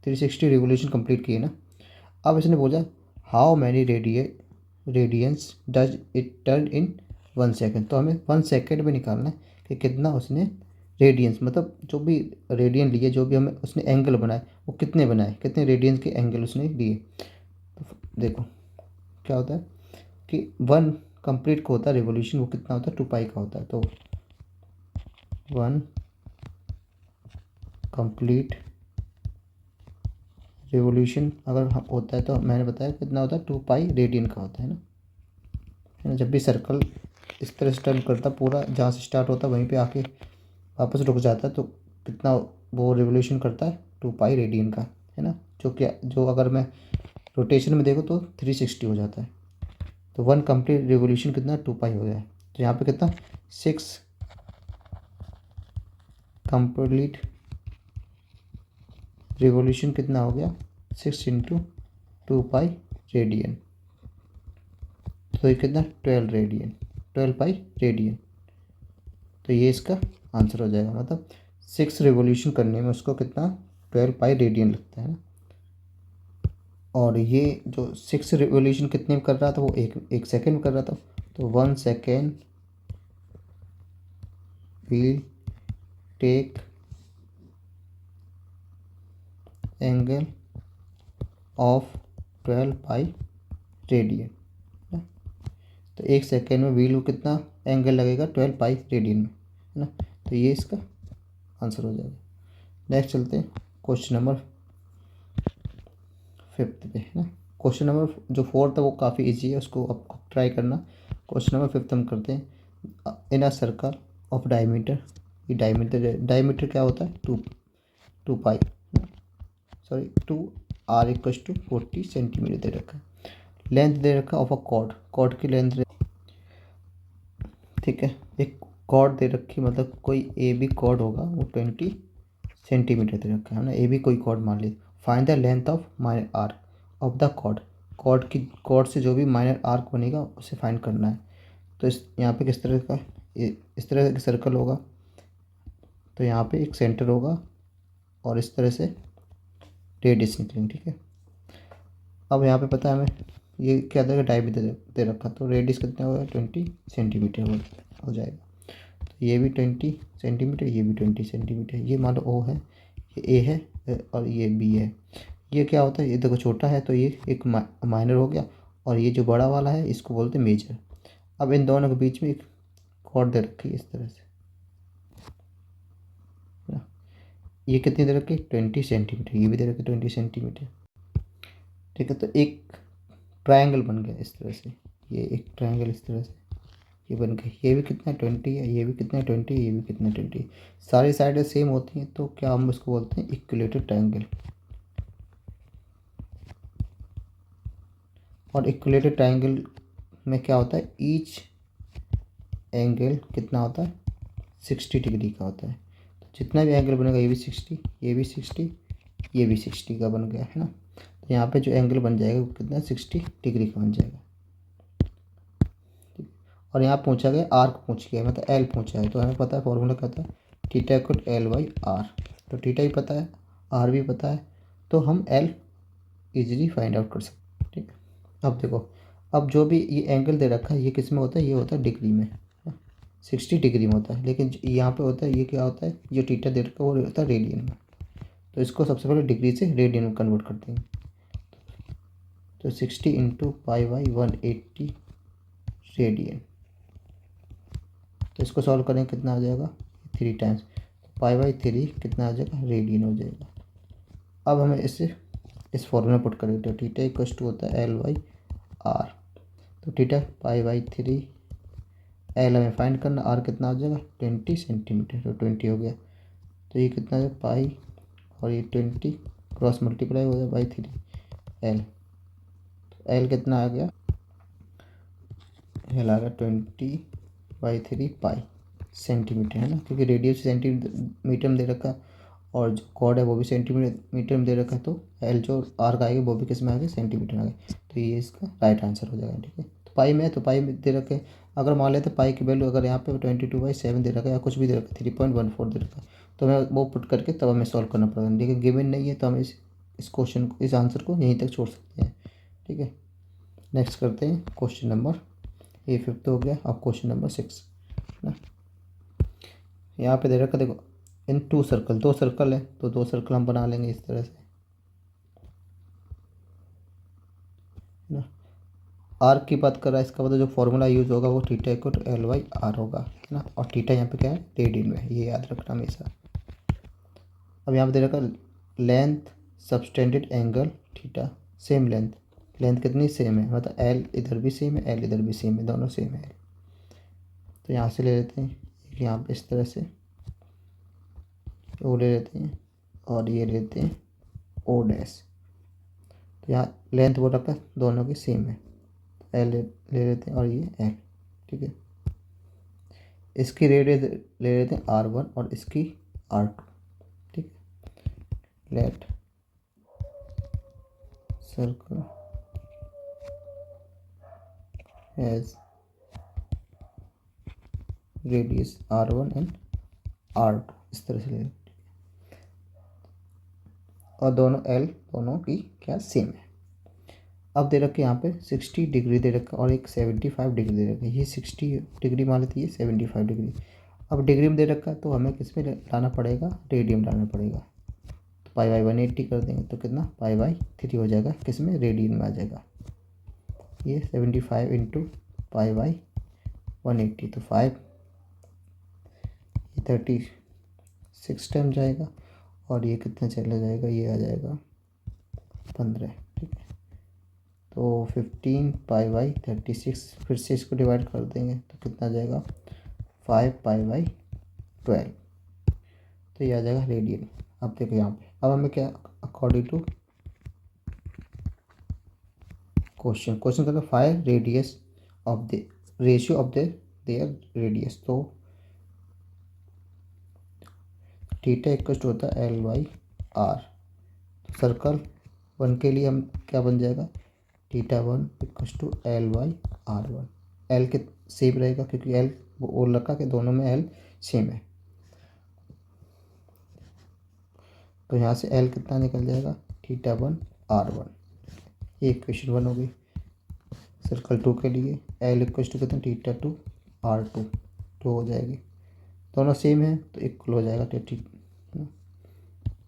360 रिवोल्यूशन कंप्लीट किए ना। अब इसने बोला how many radians does it turn in 1 second, तो हमें 1 सेकंड में निकालना है कि कितना उसने रेडियंस, मतलब जो भी रेडियन लिए, जो भी हमें उसने एंगल बनाए वो कितने बनाए, कितने रेडियंस के एंगल उसने लिए। तो देखो क्या होता है कि 1 कंप्लीट का होता है रिवोल्यूशन, वो कितना होता है 2π का होता है, तो 1 कंप्लीट रिवोल्यूशन अगर होता है तो मैंने बताया कितना होता है 2π रेडियन का होता है ना। जब भी सर्कल इस तरह से टर्न करता पूरा, जहाँ से स्टार्ट होता है वहीं पे आके वापस रुक जाता है, तो कितना वो रिवोल्यूशन करता है 2π रेडियन का है ना, जो अगर मैं रोटेशन में देखो तो 360 हो जाता है, तो 1 कंप्लीट रिवोल्यूशन कितना 2π हो गया है, तो यहाँ पे कितना 6 कंप्लीट रिवोल्यूशन कितना हो गया 6 × 2 पाई रेडियन। तो ये कितना 12 रेडियन, 12 पाई रेडियन। तो ये इसका आंसर हो जाएगा, मतलब 6 रिवोल्यूशन करने में उसको कितना 12 पाई रेडियन लगता है ना। और ये जो 6 रिवोल्यूशन कितने में कर रहा था, वो एक सेकेंड में कर रहा था। तो 1 second will take angle of 12 pi radian. तो 1 सेकेंड में व्हील को कितना एंगल लगेगा 12 पाई रेडियन में, है ना। तो ये इसका आंसर हो जाएगा। नेक्स्ट चलते हैं क्वेश्चन नंबर 5 पे, है ना। क्वेश्चन नंबर जो 4 था वो काफ़ी इजी है, उसको आप ट्राई करना। क्वेश्चन नंबर 5 हम करते हैं। In a circle of diameter, ये डायमीटर क्या होता है 2 pi, sorry 2r equals to 40 centimetre दे रखा है। लेंथ दे रखा है ऑफ अ कॉर्ड की लेंथ, ठीक है। एक कॉर्ड दे रखी, मतलब कोई ए बी कॉर्ड होगा, वो 20 सेंटीमीटर दे रखा है ना। ए बी कोई कॉर्ड मान ली। Find the length of minor arc of the chord से जो भी माइनर आर्क बनेगा उसे फाइंड करना है। तो इस यहाँ पे किस तरह का इस तरह का सर्कल होगा। तो यहाँ पे एक सेंटर होगा और इस तरह से रेडियस निकलेंगे, ठीक है। अब यहाँ पे पता है हमें ये क्या देगा, डायमीटर दे रखा, तो रेडियस कितना होगा 20 सेंटीमीटर हो जाएगा। तो ये भी 20 सेंटीमीटर, ये भी 20 सेंटीमीटर। ये मान लो ओ है, ये ए है और ये बी है। ये क्या होता है, ये देखो छोटा है तो ये एक माइनर हो गया, और ये जो बड़ा वाला है इसको बोलते हैं मेजर। अब इन दोनों के बीच में एक कॉर्ड दे रखी है इस तरह से, ये कितनी दे रखी 20 सेंटीमीटर, ये भी दे रखी 20 सेंटीमीटर, ठीक है। तो एक ट्रायंगल बन गया इस तरह से, ये एक ट्रायंगल इस तरह से ये बन गया। ये भी कितना 20 है, ये भी कितना 20 है, ये भी कितना 20। सारी साइडें सेम होती हैं तो क्या हम इसको बोलते हैं इक्विलेटरल ट्रायंगल। और इक्विलेटरल ट्रायंगल में क्या होता है, ईच एंगल कितना होता है 60 डिग्री का होता है। तो जितना भी एंगल बनेगा, ये भी 60, ये भी 60, ये भी 60 का बन गया, है ना। तो यहाँ पे जो एंगल बन जाएगा वो कितना 60 डिग्री का बन जाएगा। और यहाँ पूछा गया आर्क पूछ गया, मतलब एल पूछा है। तो हमें पता है फॉर्मूला क्या था, theta equal L by R. तो थीटा ही पता है, आर भी पता है, तो हम एल इजीली फाइंड आउट कर सकते हैं, ठीक है। अब देखो, अब जो भी ये एंगल दे रखा है ये किस में होता है, ये होता है डिग्री में, 60 डिग्री में होता है। लेकिन यहाँ पे होता है, ये क्या होता है, जो थीटा दे रखा है वो होता है रेडियन में। तो इसको सबसे पहले डिग्री से रेडियन में कन्वर्ट करते हैं। तो 60 इंटू पाई बाई 180 रेडियन। तो इसको सॉल्व करें कितना आ जाएगा 3 टाइम्स, पाई बाई 3 कितना आ जाएगा रेडियन हो जाएगा। अब हमें इसे इस फॉर्मूला पुट करें, तो थीटा इक्वल्स टू होता है एल बाई आर। तो थीटा पाई बाई 3, एल हमें फाइंड करना, आर कितना आ जाएगा 20 सेंटीमीटर, तो 20 हो गया। तो ये कितना है पाई और ये 20 क्रॉस मल्टीप्लाई हो जाए बाई 3 एल। तो एल कितना आ गया, एल आ गया 20/3 पाई सेंटीमीटर, है ना, क्योंकि रेडियस सेंटीमीटर में दे रखा और जो कॉर्ड है वो भी सेंटीमीटर में दे रखा है। तो एल जो आर का आएगा वो भी किस में आ गया सेंटीमीटर में आ गया। तो ये इसका राइट आंसर हो जाएगा, ठीक है। तो पाई में है तो पाई में दे रखे, अगर मान लेते पाई की वैल्यू अगर यहाँ पे 22/7 दे रखा है या कुछ भी दे रखा है 3.14 दे रखा है, तो हमें वो पुट करके तब हमें सॉल्व करना पड़ेगा। लेकिन गिवन नहीं है तो हम इस क्वेश्चन को, इस आंसर को यहीं तक छोड़ सकते हैं, ठीक है। नेक्स्ट करते हैं क्वेश्चन नंबर, ये 5th हो गया। अब क्वेश्चन नंबर 6 ना, यहाँ पे दे रखा देखो इन 2 सर्कल, 2 सर्कल है तो 2 सर्कल हम बना लेंगे इस तरह से ना। आर्क की बात कर रहा है, इसका मतलब जो फॉर्मूला यूज होगा वो theta equal L by R होगा, है ना। और थीटा यहाँ पे क्या है रेडियन में है, ये याद रखना हमेशा। अब यहाँ पे दे रखा length subtended angle theta same length, length कितनी सेम है, मतलब एल इधर भी सेम है एल इधर भी सेम है, दोनों सेम है। तो यहाँ से ले लेते हैं, यहाँ पे इस तरह से ओ ले लेते हैं और ये लेते हैं ओ डैश। तो यहाँ लेंथ वो रखा दोनों की सेम है, एल ले लेते हैं और ये एल, ठीक है। इसकी रेडियस ले लेते हैं R1 और इसकी R2, ठीक है। Let circle has radius R1 and R2, इस तरह से ले, और दोनों की क्या सेम है। अब दे रखे यहाँ पे 60 डिग्री दे रखा और एक 75 डिग्री दे रखा है। ये 60 डिग्री मान लेती है, 75 डिग्री। अब डिग्री में दे रखा है तो हमें किस में लाना पड़ेगा, रेडियन लाना पड़ेगा। तो पाई बाई 180 कर देंगे तो कितना, पाई बाई 3 हो जाएगा, किस में, रेडियन में आ जाएगा। ये 75 इंटू पाई बाई 180 तो 5, ये 36 टाइम जाएगा, और ये कितना चला जाएगा, ये आ जाएगा 15, ठीक है। तो 15 पाई बाई 36, फिर से इसको डिवाइड कर देंगे तो कितना आ जाएगा, 5 पाई बाई 12, तो ये आ जाएगा रेडियन। अब देखो यहाँ पे, अब हमें क्या, अकॉर्डिंग टू क्वेश्चन कहता है 5 radius of the ratio of the there radius, तो थीटा इक्वल टू होता है L/R। सर्कल 1 के लिए हम क्या बन जाएगा, theta 1 equal to L/R1। L के सेम रहेगा क्योंकि L वो बोल रखा कि दोनों में L सेम है, तो यहाँ से L कितना निकल जाएगा, थीटा 1 R1। ये इक्वेशन 1 हो गई। सर्कल 2 के लिए L इक्वल टू कितना, थीटा 2 R2, 2 हो जाएगी, दोनों सेम है तो इक्वल हो जाएगा,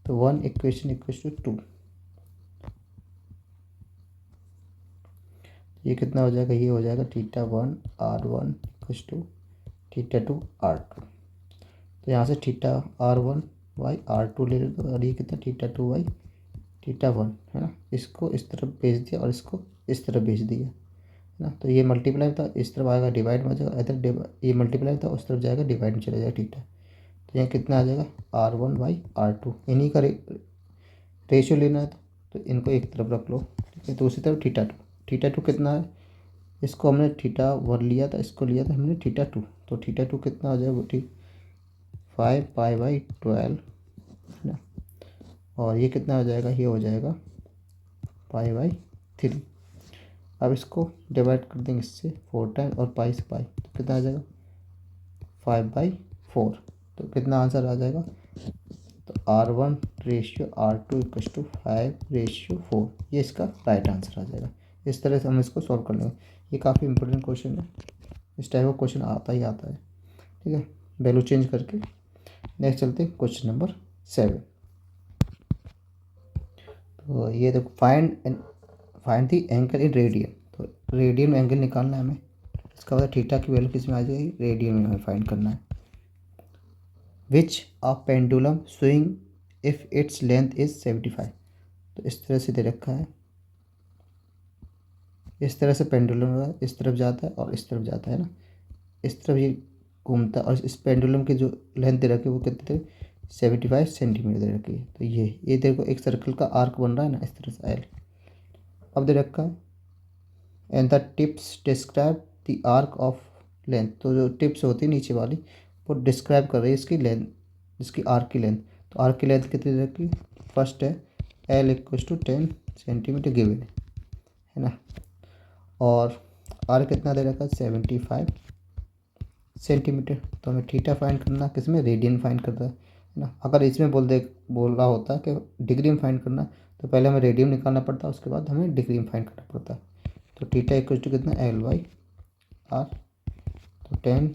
तो 1 इक्वेशन इक्वल टू 2, ये कितना हो जाएगा, ये हो जाएगा theta 1 R1 equal to theta 2 R2। तो यहाँ से थीटा R1 बाई R2 ले लेते, और ये कितना, थीटा 2 बाई थीटा 1 है ना। इसको इस तरफ भेज दिया और इसको इस तरफ भेज दिया है ना, तो ये मल्टीप्लाई था, इस तरफ आएगा डिवाइड में आ जाएगा, इधर ये मल्टीप्लाई था, उस तरफ जाएगा डिवाइड में चला जाएगा थीटा। तो यहाँ कितना आ जाएगा, R1 बाई R2, इन्हीं का रेशियो लेना है तो इनको एक तरफ रख लो, ठीक है। दूसरी तरफ थीटा टू कितना है, इसको हमने थीटा 1 लिया था, इसको लिया था हमने थीटा 2, तो थीटा 2 कितना हो जाएगा, ठीक 5 पाई बाई 12 है ना, और ये कितना हो जाएगा, ये हो जाएगा पाई बाई 3। अब इसको डिवाइड कर देंगे इससे 4 टाइम, और पाई से पाई तो कितना आ जाएगा, 5/4, तो कितना आंसर आ जाएगा, तो R1 ratio R2 equal to 5/4, ये इसका राइट आंसर आ जाएगा। इस तरह से हम इसको सॉल्व कर लेंगे। ये काफ़ी इंपॉर्टेंट क्वेश्चन है, इस टाइप का क्वेश्चन आता ही आता है, ठीक है। वैल्यू चेंज करके नेक्स्ट चलते हैं क्वेश्चन नंबर 7। तो ये देखो, find the angle in radian, तो रेडियन में एंगल निकालना है हमें, इसका मतलब थीटा की वैल्यू किस में आ जाएगी, रेडियन में हमें फाइंड करना है। Which a pendulum swing if its length is 75, तो इस तरह से दे रखा है, इस तरह से पेंडुलम इस तरफ जाता है और इस तरफ जाता है ना, इस तरफ ये घूमता है, और इस पेंडुलम की जो लेंथ दे रखी है वो कितने थे, 75 सेंटीमीटर दे रखी है। तो ये देखो एक सर्कल का आर्क बन रहा है ना, इस तरह से L। अब दे रखा है and the tips describe the arc of length, तो जो टिप्स होती है नीचे वाली वो डिस्क्राइब कर रही है इसकी लेंथ, इसकी आर्क की लेंथ। तो आर्क की लेंथ कितनी दे रखी है, फर्स्ट है L equal to 10 centimetre given है ना, और आर कितना दे रखा है, 75 सेंटीमीटर। तो हमें थीटा फाइंड करना, किस में, रेडियन फाइंड करना है ना। अगर इसमें बोल रहा होता कि डिग्री में फाइंड करना, तो पहले हमें रेडियन निकालना पड़ता, उसके बाद हमें डिग्री में फाइंड करना पड़ता। तो थीटा इक्वल टू कितना, L/R, तो 10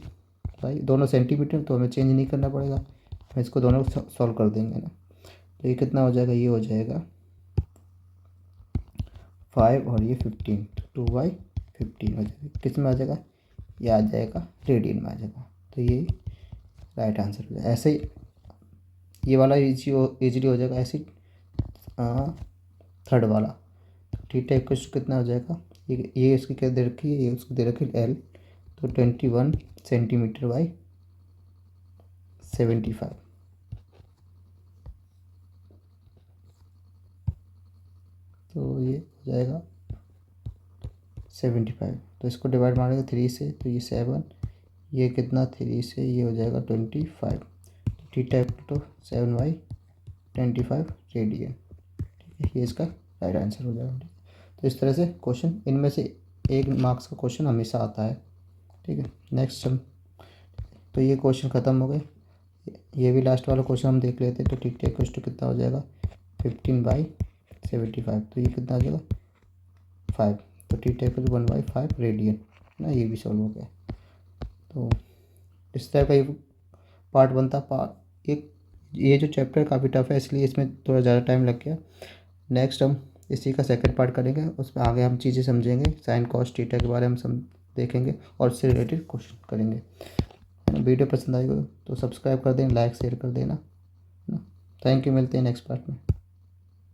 बाई, दोनों सेंटीमीटर, तो हमें चेंज नहीं करना पड़ेगा, हम इसको दोनों को सॉल्व कर देंगे ना। तो ये कितना हो जाएगा, ये हो जाएगा 5 और ये 15, तो 2/15 हो जाएगा, किस में आ जाएगा, ये आ जाएगा रेडियन में आ जाएगा। तो ये राइट आंसर हो जाएगा। ऐसे ही ये वाला इजीली हो जाएगा, ऐसे थर्ड वाला थीटा इक्वल कितना हो जाएगा, ये इसकी क्या दे रखी है, ये उसको दे रखी है L, तो 21 सेंटीमीटर बाई 75, तो ये हो जाएगा 75। तो इसको डिवाइड मारेंगे 3 से, तो ये 7, ये कितना 3 से, ये हो जाएगा 25, थीटा इक्वल टू 7/25 रेडियन, ठीक है। ये इसका राइट आंसर हो जाएगा। तो इस तरह से क्वेश्चन इनमें से 1 मार्क्स का क्वेश्चन हमेशा आता है। ठीक है, नेक्स्ट हम, तो ये क्वेश्चन ख़त्म हो गए। ये भी लास्ट वाला क्वेश्चन हम देख लेते हैं। तो ठीक टेक इक्वल टू कितना हो जाएगा 15/75, तो ये कितना आ जाएगा 5। तो ठीक टेक इक्वल टू 1/5 रेडियन ना, ये भी सॉल्व हो गया। तो इस तरह का ये पार्ट बनता पार्ट एक। ये जो चैप्टर काफ़ी टफ है इसलिए इसमें थोड़ा ज़्यादा टाइम लग गया। नेक्स्ट हम इसी का सेकंड पार्ट करेंगे, उसमें आगे हम चीज़ें समझेंगे, साइन कॉस थीटा के बारे में हम देखेंगे और इससे रिलेटेड क्वेश्चन करेंगे, है ना। वीडियो पसंद आई हो तो सब्सक्राइब कर देना, लाइक शेयर कर देना, है ना। थैंक यू, मिलते हैं नेक्स्ट पार्ट में।